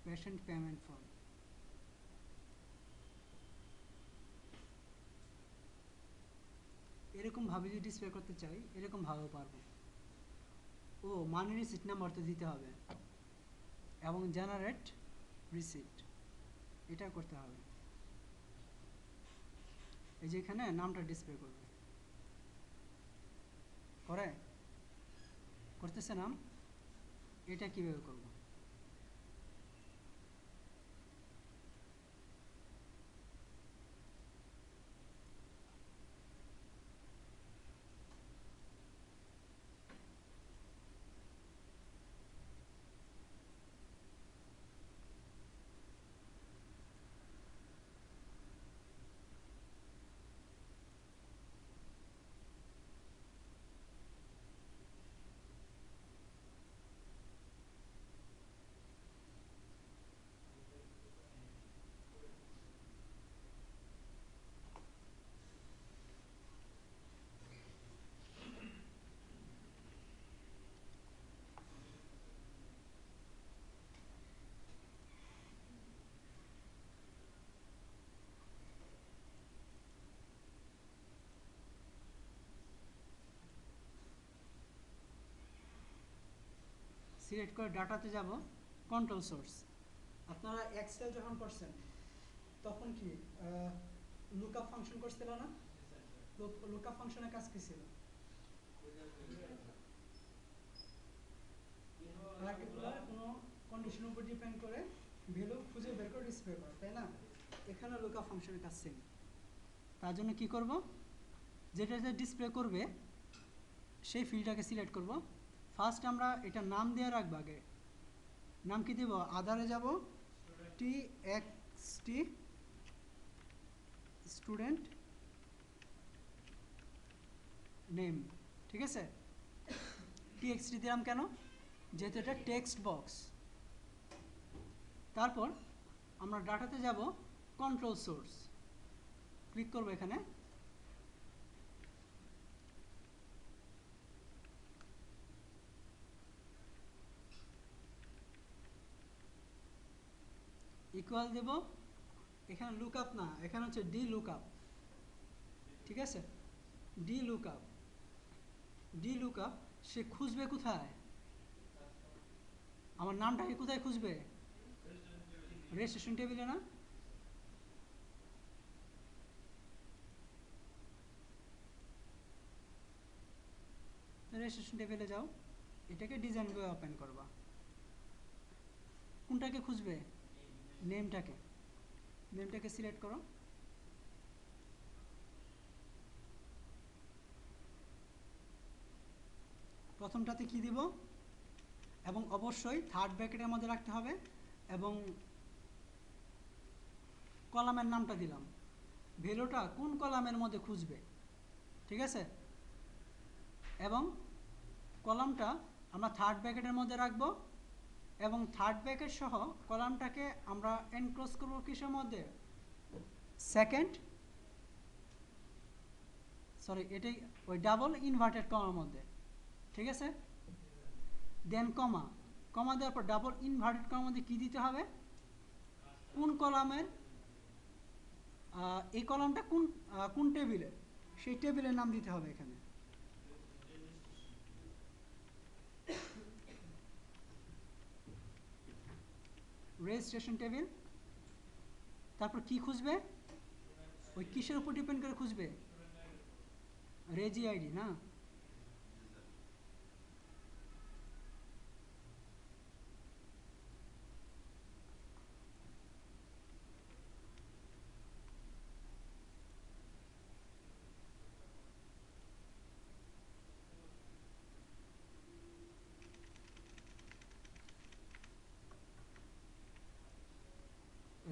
Patient payment form. এরকম ভাবে যদি ডিসপ্লে করতে চাই এরকম ভাবেও পারবো। ও মানি রিসিট নাম্বার তো দিতে হবে এবং জেনারেট রিসিট এটা করতে হবে। এই যে এখানে নামটা ডিসপ্লে করবে, করে করতেছে নাম। এটা কিভাবে করব? সিলেক্ট করে ডাটাতে যাব, কন্ট্রোল সোর্স। আপনারা এক্সেল যখন করছেন তখন কি লুকআপ ফাংশন করছিল না? লুকআপ ফাংশনের কাজ কি ছিল? পার্টিকুলার কোনো কন্ডিশনের উপর ডিপেন্ড করে ভ্যালু খুঁজে বের করে ডিসপ্লে করা, তাই না? এখানে লুকআপ ফাংশনের কাজ সেম। তার জন্য কি করব? যেটা ডিসপ্লে করবে সেই ফিল্ডটাকে সিলেক্ট করব। ফার্স্ট আমরা এটা নাম দিয়ে রাখবো। আগে নাম কি দেব? আধারে যাব, txt স্টুডেন্ট নেম, ঠিক আছে? txt দিলাম কেন? যেহেতু এটা টেক্সট বক্স। তারপর আমরা ডাটাতে যাব, কন্ট্রোল সোর্স ক্লিক করব। এখানে ইকুয়াল দেব। এখানে লুকআপ না, এখানে হচ্ছে ডি লুকআপ, ঠিক আছে? ডি লুকআপ, ডি লুকআপ সে খুঁজবে কোথায়? আমার নামটাকে কোথায় খুঁজবে? রেজিস্ট্রেশন টেবিলে না? রেজিস্ট্রেশন টেবিলে যাও, এটাকে ডিজাইন করে ওপেন করবা। কোনটাকে খুঁজবে? নেমটাকে। নেমটাকে সিলেক্ট করো। প্রথমটাতে কি দিব? এবং অবশ্যই থার্ড ব্র্যাকেটের মধ্যে রাখতে হবে এবং কলামের নামটা দিলাম। ভ্যালুটা কোন কলামের মধ্যে খুঁজবে, ঠিক আছে? এবং কলামটা আমরা থার্ড ব্র্যাকেটের মধ্যে রাখবো এবং থার্ড ব্র্যাকেট সহ কলামটাকে আমরা এনক্লোজ করব কিসের মধ্যে? সেকেন্ড, সরি এটাই ওই ডাবল ইনভার্টেড কমার মধ্যে, ঠিক আছে? দেন কমা, কমা দেওয়ার পর ডাবল ইনভার্টেড কমার মধ্যে কী দিতে হবে? কোন কলামের, এই কলামটা কোন কোন টেবিলের, সেই টেবিলের নাম দিতে হবে এখানে। রেজিস্ট্রেশন টেবিল, তারপর কি খুঁজবে, ওই কিসের উপর ডিপেন্ড করে খুঁজবে, রেজি আইডি না,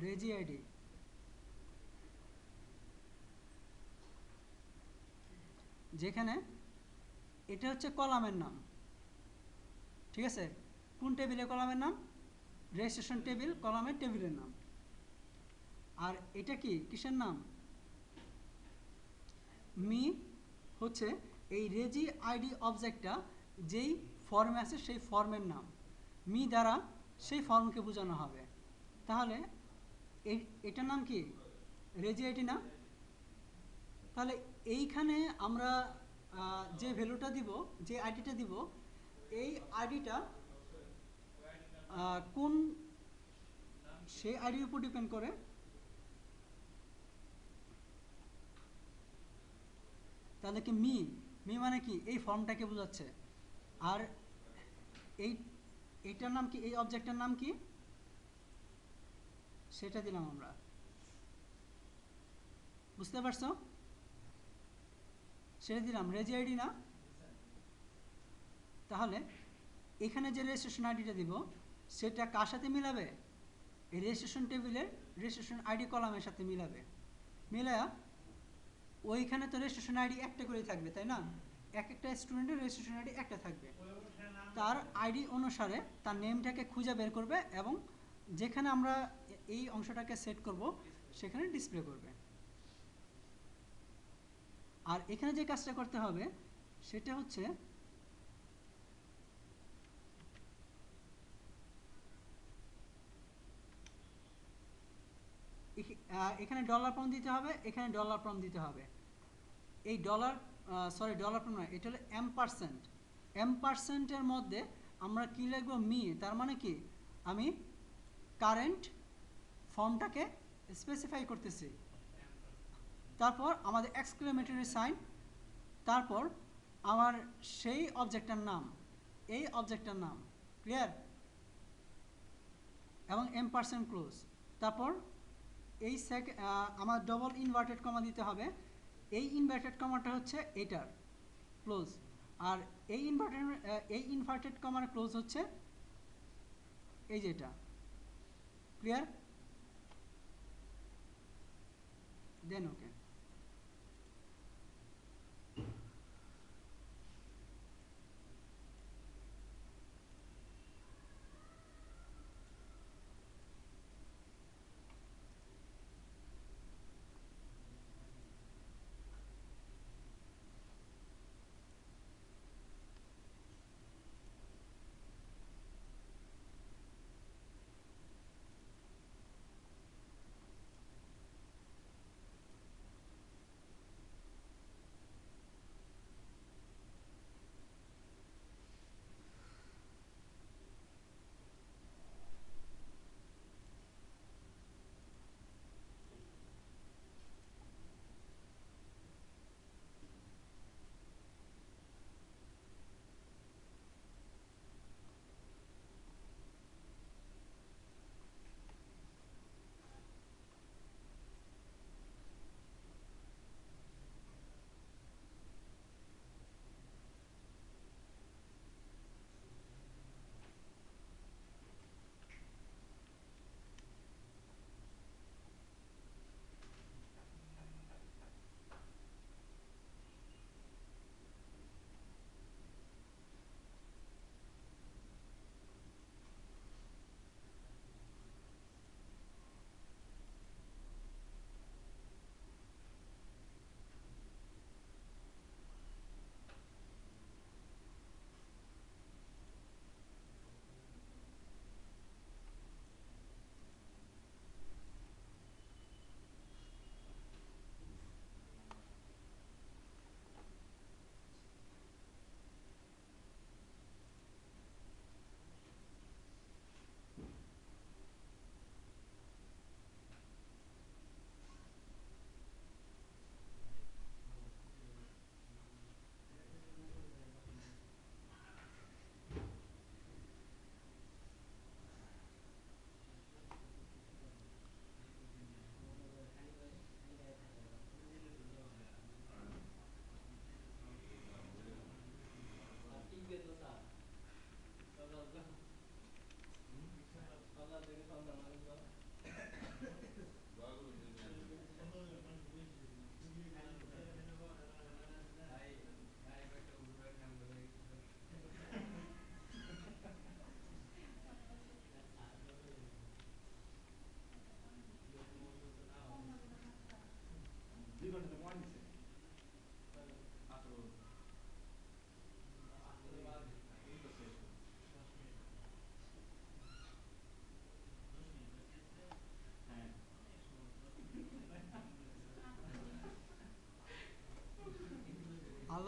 রেজি আইডি। যেখানে এটা হচ্ছে কলামের নাম, ঠিক আছে, কোন টেবিলের কলামের নাম, রেজিস্ট্রেশন টেবিল কলামের টেবিলের নাম। আর এটা কি কিসের নাম, মি হচ্ছে এই রেজি আইডি অবজেক্টটা যেই ফর্মে আছে সেই ফর্মের নাম, মি দ্বারা সেই ফর্মকে বোঝানো হবে। তাহলে এটার নাম কি, রেজি আইডি না। তাহলে এইখানে আমরা যে ভ্যালুটা দিব, যে আইডিটা দিব, এই আইডিটা কোন, সেই আইডির উপর ডিপেন্ড করে। তাহলে কি মি, মি মানে কি এই ফর্মটাকে বোঝাচ্ছে। আর এইটার নাম কি, এই অবজেক্টের নাম কি, সেটা দিলাম আমরা। বুঝতে পারছো, সেটা দিলাম রেজি আইডি না। তাহলে এখানে যে রেজিস্ট্রেশন আইডিটা দিব সেটা কার সাথে মিলাবে, এই রেজিস্ট্রেশন টেবিলের রেজিস্ট্রেশন আইডি কলামের সাথে মিলাবে। মিলায়া ওইখানে তো রেজিস্ট্রেশন আইডি একটা করেই থাকবে, তাই না, এক একটা স্টুডেন্টের রেজিস্ট্রেশন আইডি একটা থাকবে। তার আইডি অনুসারে তার নেমটাকে খুঁজে বের করবে এবং যেখানে আমরা এই অংশটাকে সেট করব সেখানে ডিসপ্লে করবে। আর এখানে যে কাজটা করতে হবে সেটা হচ্ছে এখানে ডলার প্রম দিতে হবে, এখানে ডলার প্রম দিতে হবে। এই ডলার, সরি ডলার প্রম নয়, এটা হলো এম%। এম%-এর মধ্যে আমরা কী লিখবো, মি, তার মানে কি আমি কারেন্ট ফর্মটাকে স্পেসিফাই করতেছি। তারপর আমাদের এক্সক্লেমেটরি সাইন, তারপর আমার সেই অবজেক্টটার নাম, এই অবজেক্টটার নাম, ক্লিয়ার, এবং এম% ক্লোজ। তারপর এই আমার ডবল ইনভার্টেড কমা দিতে হবে। এই ইনভার্টেড কমাটা হচ্ছে এটার ক্লোজ, আর এই ইনভার্টেড কমার ক্লোজ হচ্ছে এই যেটা, ক্লিয়ার, দেন ওকে।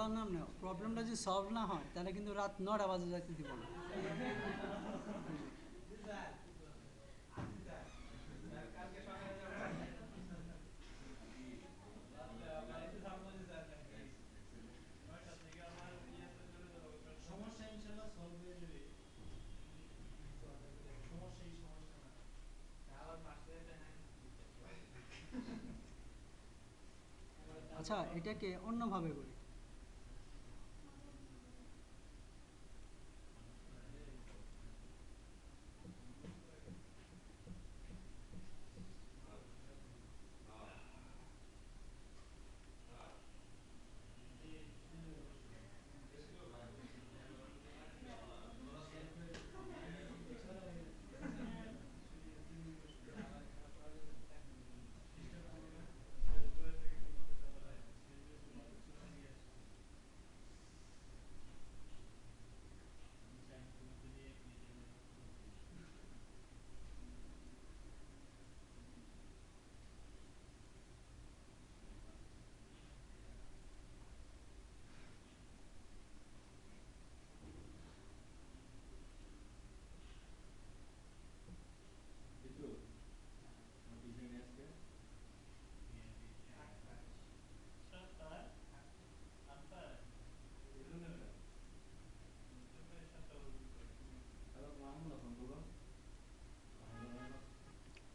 আল্লাহর নাম নেও, প্রবলেমটা যদি সলভ না হয় তাহলে কিন্তু রাত 9টা বাজে যাইতে দিব না। আচ্ছা, এটাকে অন্যভাবে বলি।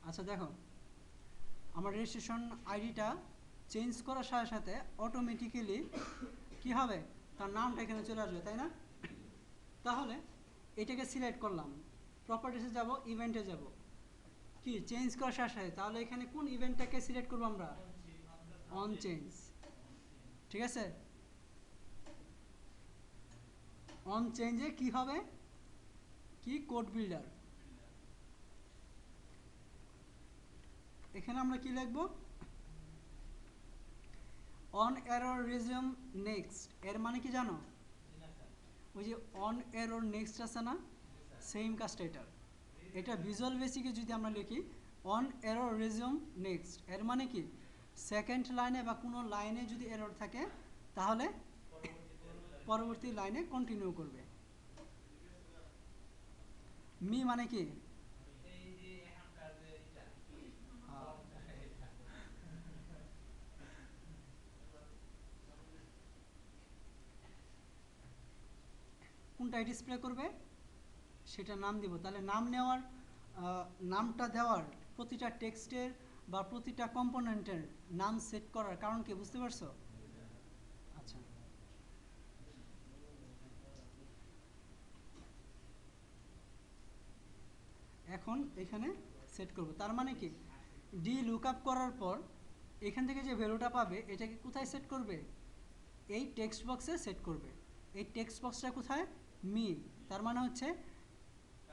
আচ্ছা দেখো, আমার রেজিস্ট্রেশন আইডিটা চেঞ্জ করার সাথে সাথে অটোমেটিক্যালি কি হবে, তার নামটা এখানে চলে আসবে, তাই না? তাহলে এটাকে সিলেক্ট করলাম, প্রপার্টিসে যাব, ইভেন্টে যাব, কি চেঞ্জ করার সাথে সাথে তাহলে এখানে কোন ইভেন্টটাকে সিলেক্ট করবো আমরা? On change. ঠিক আছে, অন চেঞ্জে কি হবে, কি কোড বিল্ডার। এখানে আমরা কি লিখবো? অন এরর রিজিউম নেক্সট, এর মানে কি জানো? ওই যে অন এরর নেক্সট আছে না, সেম কাজটা এটার। এটা ভিজুয়াল বেসিকে যদি আমরা লিখি অন এরর রিজিউম নেক্সট, এর মানে কি সেকেন্ড লাইনে বা কোনো লাইনে যদি এরর থাকে তাহলে পরবর্তী লাইনে কন্টিনিউ করবে। মি মানে কি? কোনটাই ডিসপ্লে করবে সেটা নাম দিব। তাহলে নাম নেওয়ার নামটা দেওয়ার প্রতিটা টেক্সটের বা প্রতিটা কম্পোনেন্টের নাম সেট করার কারণ কি বুঝতে পারছো? আচ্ছা, এখন এখানে সেট করব। তার মানে কি ডি লুকআপ করার পর এখান থেকে যে ভ্যালুটা পাবে এটাকে কোথায় সেট করবে? এই টেক্সট বক্সে সেট করবে। এই টেক্সট বক্সটা কোথায়? মি। তার মানে হচ্ছে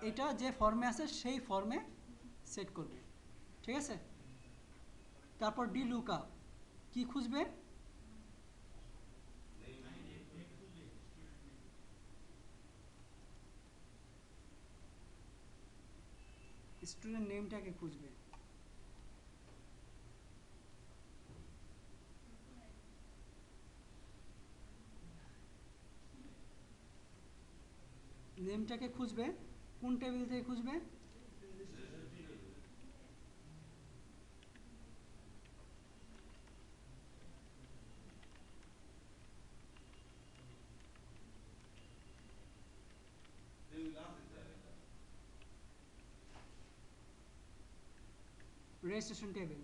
এটা যে ফর্মে আছে সেই ফর্মে সেট করবে। ঠিক আছে, তারপর ডি লুকআপ কি খুঁজবে? স্টুডেন্ট নেমটাকে খুঁজবে। নেমটাকে খুঁজবে কোন টেবিল থেকে খুঁজবে? Registration table.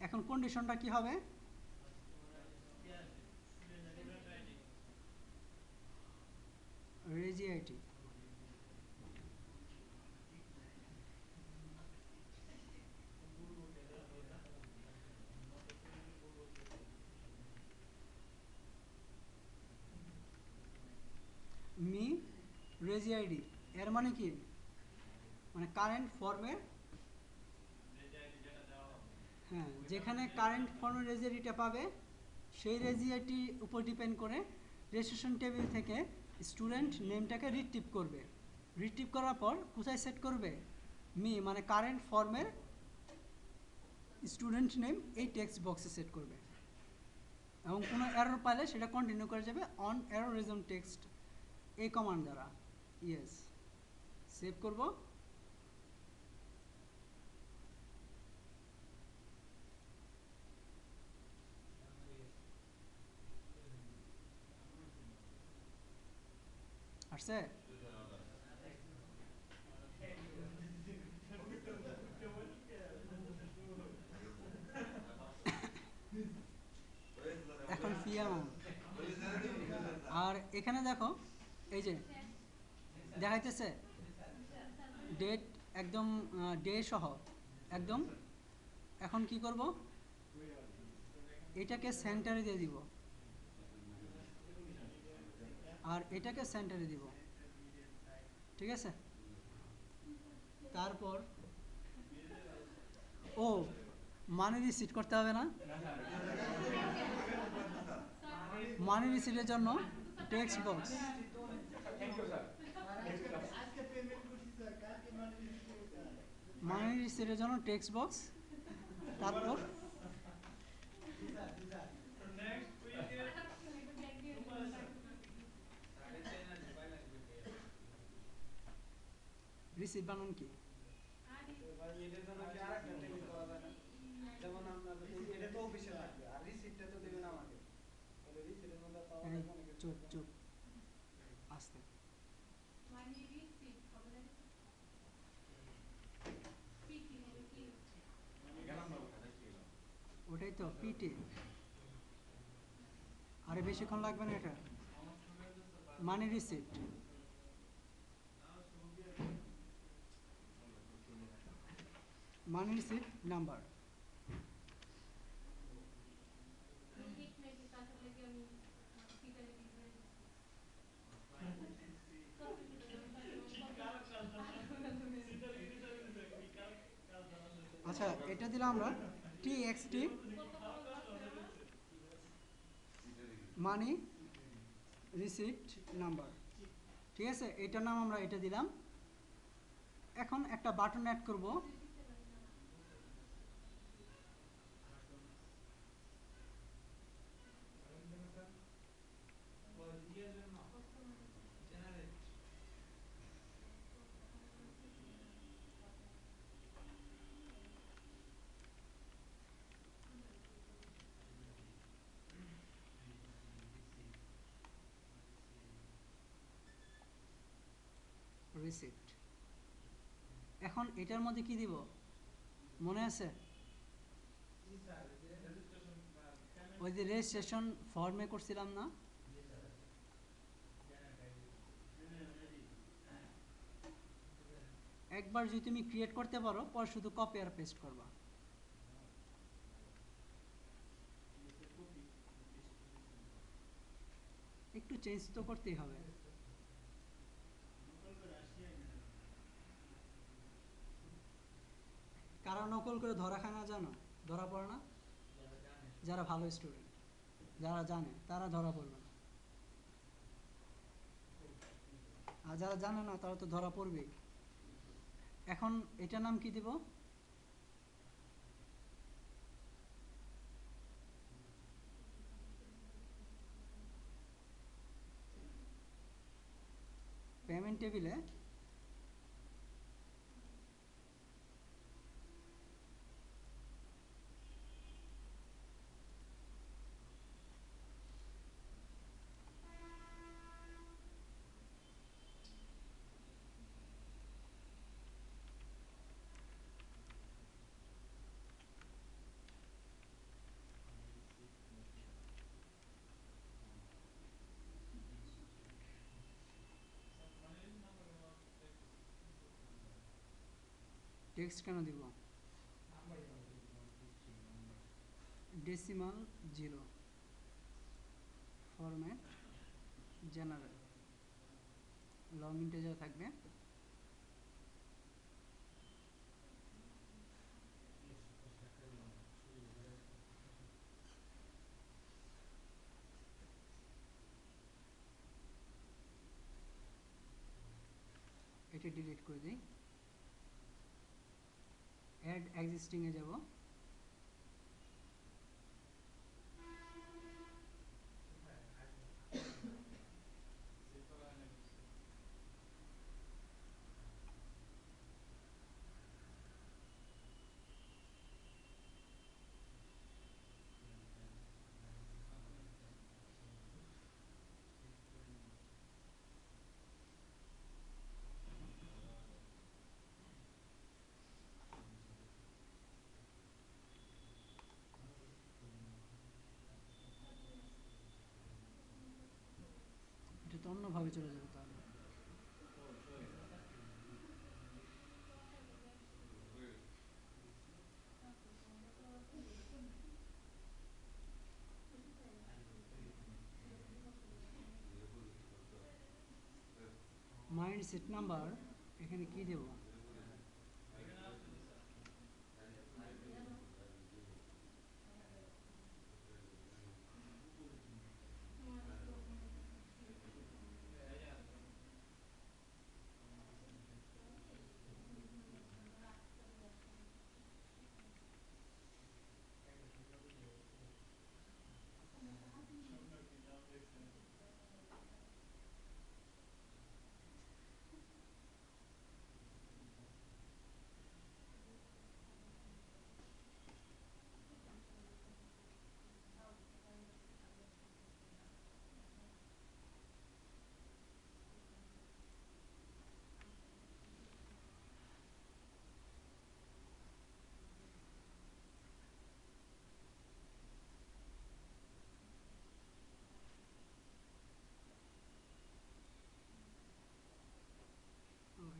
এখন কন্ডিশনটা কি হবে? রেজি আইটি। মি রেজি আইডি এর মানে কি? মানে কারেন্ট ফর্মের, হ্যাঁ, যেখানে কারেন্ট ফর্মের রেজি আইডিটা পাবে সেই রেজি আইডির উপর ডিপেন্ড করে রেজিস্ট্রেশন টেবিল থেকে স্টুডেন্ট নেমটাকে রিট্রিভ করবে। রিট্রিভ করার পর কোথায় সেট করবে? মি মানে কারেন্ট ফর্মের স্টুডেন্ট নেম এই টেক্সট বক্সে সেট করবে, এবং কোনো এরর পাইলে সেটা কন্টিনিউ করে যাবে অন এরর রিজন টেক্সট এই কমান্ড দ্বারা। ইয়েস, সেভ করব। আসছে? এখন ফি অ্যামাউন্ট, আর এখানে দেখো এই যে দেখাইতেছে ডেট একদম ডে সহ একদম। এখন কি করব, এটাকে সেন্টারে দিয়ে দিব আর এটাকে সেন্টারে দিব, ঠিক আছে? তারপর ও মানি রিসিট করতে হবে না? মানি রিসিটের জন্য টেক্সট বক্স, মানি রিসিটের জন্য টেক্সট বক্স, তারপর রিসিট বানান কি? চুপ চুপ, আস্তে। ওটাই তো পিটি, আরে বেশিক্ষণ লাগবে না এটা। Money receipt, money receipt number. আচ্ছা, এটা দিলাম আমরা টিএক্সটি মানি রিসিট নাম্বার, ঠিক আছে? এটার নাম আমরা এটা দিলাম। এখন একটা বাটন অ্যাড করব, রিসিপ্ট। এখন এটার মধ্যে কি দিব মনে আছে? ওই যে রেজিস্ট্রেশন ফর্মে করছিলাম না, একবার যদি তুমি ক্রিয়েট করতে পারো পর শুধু কপি আর পেস্ট করবা। একটু চেঞ্জ তো করতেই হবে। কারা নকল করে ধরা খায় না জানো? ধরা পড়ে না? যারা ভালো স্টুডেন্ট, যারা জানে তারা ধরা পড়বে না, আর যারা জানে না তারা তো ধরা পড়বেই। এখন এটার নাম কি দিব? পেমেন্ট টেবিলে টেক্সট কেন দিব? Decimal zero, format general, long integer থাকবে। এটা ডিলিট করে দিই, অ্যাড এক্সিস্টিংয়ে যাব, এটা তো অন্যভাবে চলে যাবে তাহলে। মাইন্ডসেট নাম্বার এখানে কি দেব,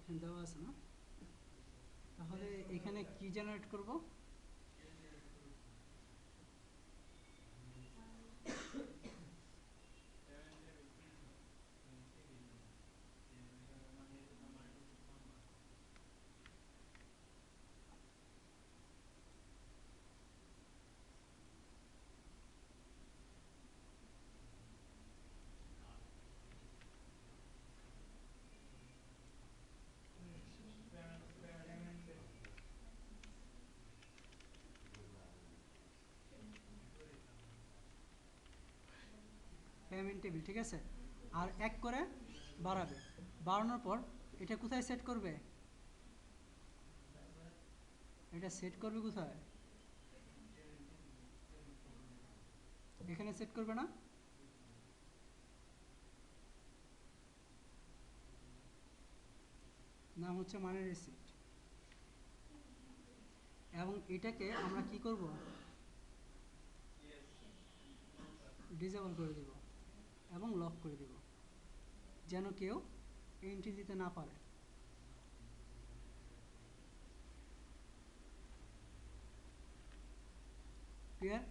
এখানে দেওয়া আছে না, তাহলে এখানে কি জেনারেট করব, পেমেন্ট টেবিল, ঠিক আছে। আর এক করে বাড়াবে, বাড়ানোর পর এটা কোথায় সেট করবে, এটা সেট করবে কোথায়, এখানে সেট করবে না, নাম হচ্ছে মানি রিসিপ্ট, এবং এটাকে আমরা কি করব, ডিসেবল করে দিব এবং লক করে দিব, যেন কেউ এন্ট্রি দিতে না পারে। ক্লিয়ার?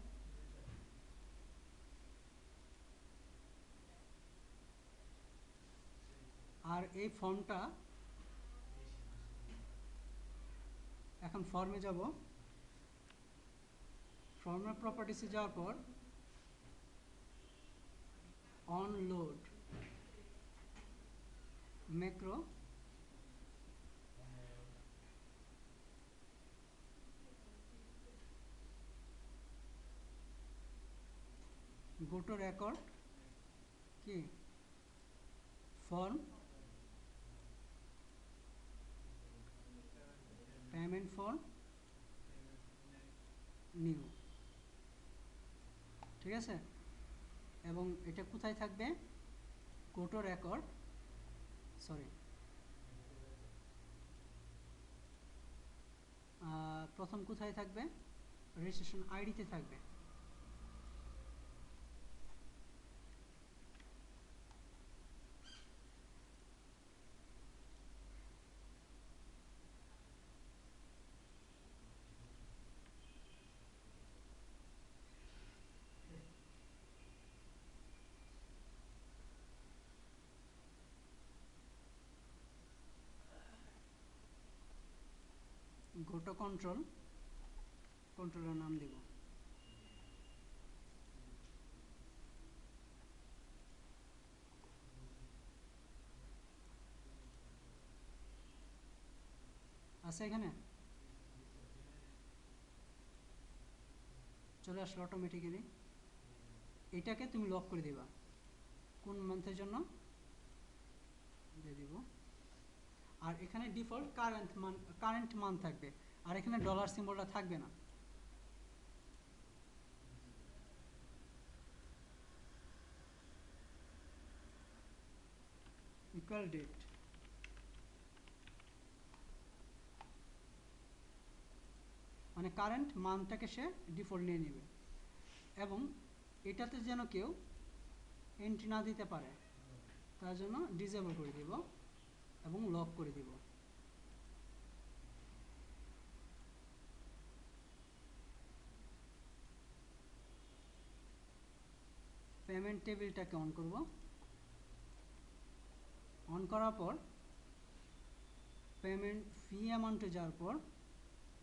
আর এই ফর্মটা, এখন ফর্মে যাব, ফর্মের প্রপার্টিসে যাওয়ার পর অনলোড ম্যাক্রো, গো টু রেকর্ড, কি ফর্ম, পেমেন্ট ফর্ম নিউ, ঠিক আছে। এবং এটা কোথায় থাকবে, গো টু রেকর্ড, সরি, প্রথম কোথায় থাকবে, রেজিস্ট্রেশন আইডিতে থাকবে। গো টু কন্ট্রোল, কন্ট্রোলের নাম দেব, আছে এখানে চলে আসলো অটোমেটিক্যালি। এটাকে তুমি লক করে দিবা কোন মান্থের জন্য দিয়ে দিব। আর এখানে ডিফল্ট কারেন্ট মান থাকবে, আর এখানে ডলার সিম্বলটা থাকবে না। ইকুয়াল ডেট, মানে কারেন্ট মানটাকে সে ডিফল্ট নিয়ে নেবে। এবং এটাতে যেন কেউ এন্ট্রি না দিতে পারে তার জন্য ডিসেবল করে দিব এবং লক করে দিব। পেমেন্ট টেবিলটাকে অন করব। অন করার পর পেমেন্ট ফি অ্যামাউন্টে যাওয়ার পর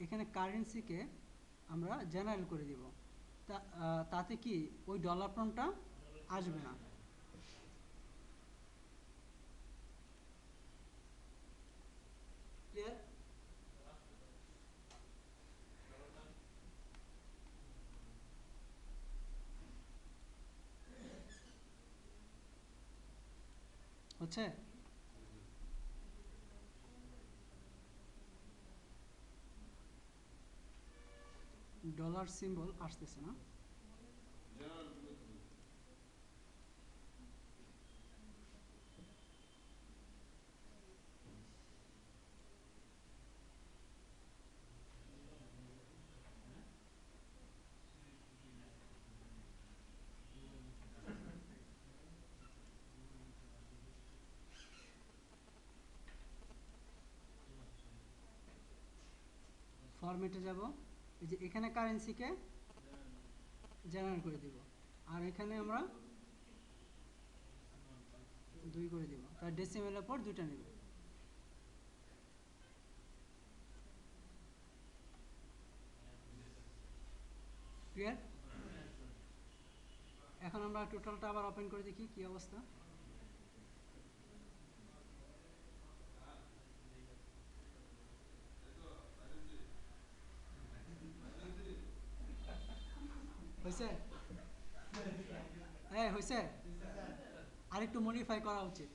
এখানে কারেন্সিকে আমরা জেনারেল করে দিব। তাতে কি ওই ডলার ফর্মটা আসবে না। ক্লিয়ার? হচ্ছে? ডলার সিম্বল আসতেছে না। ফরম্যাটে যাব, এই যে এখানে কারেন্সিকে জেনারেট করে দিব, আর এখানে আমরা 2 করে দিব। তার ডেসিমেলের পর 2টা নেব। ক্লিয়ার? এখন আমরা টোটালটা আবার ওপেন করে দেখি কি অবস্থা। হয়েছে? হয়েছে? আরেকটু মডিফাই করা উচিত।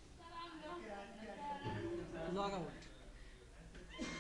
Log out.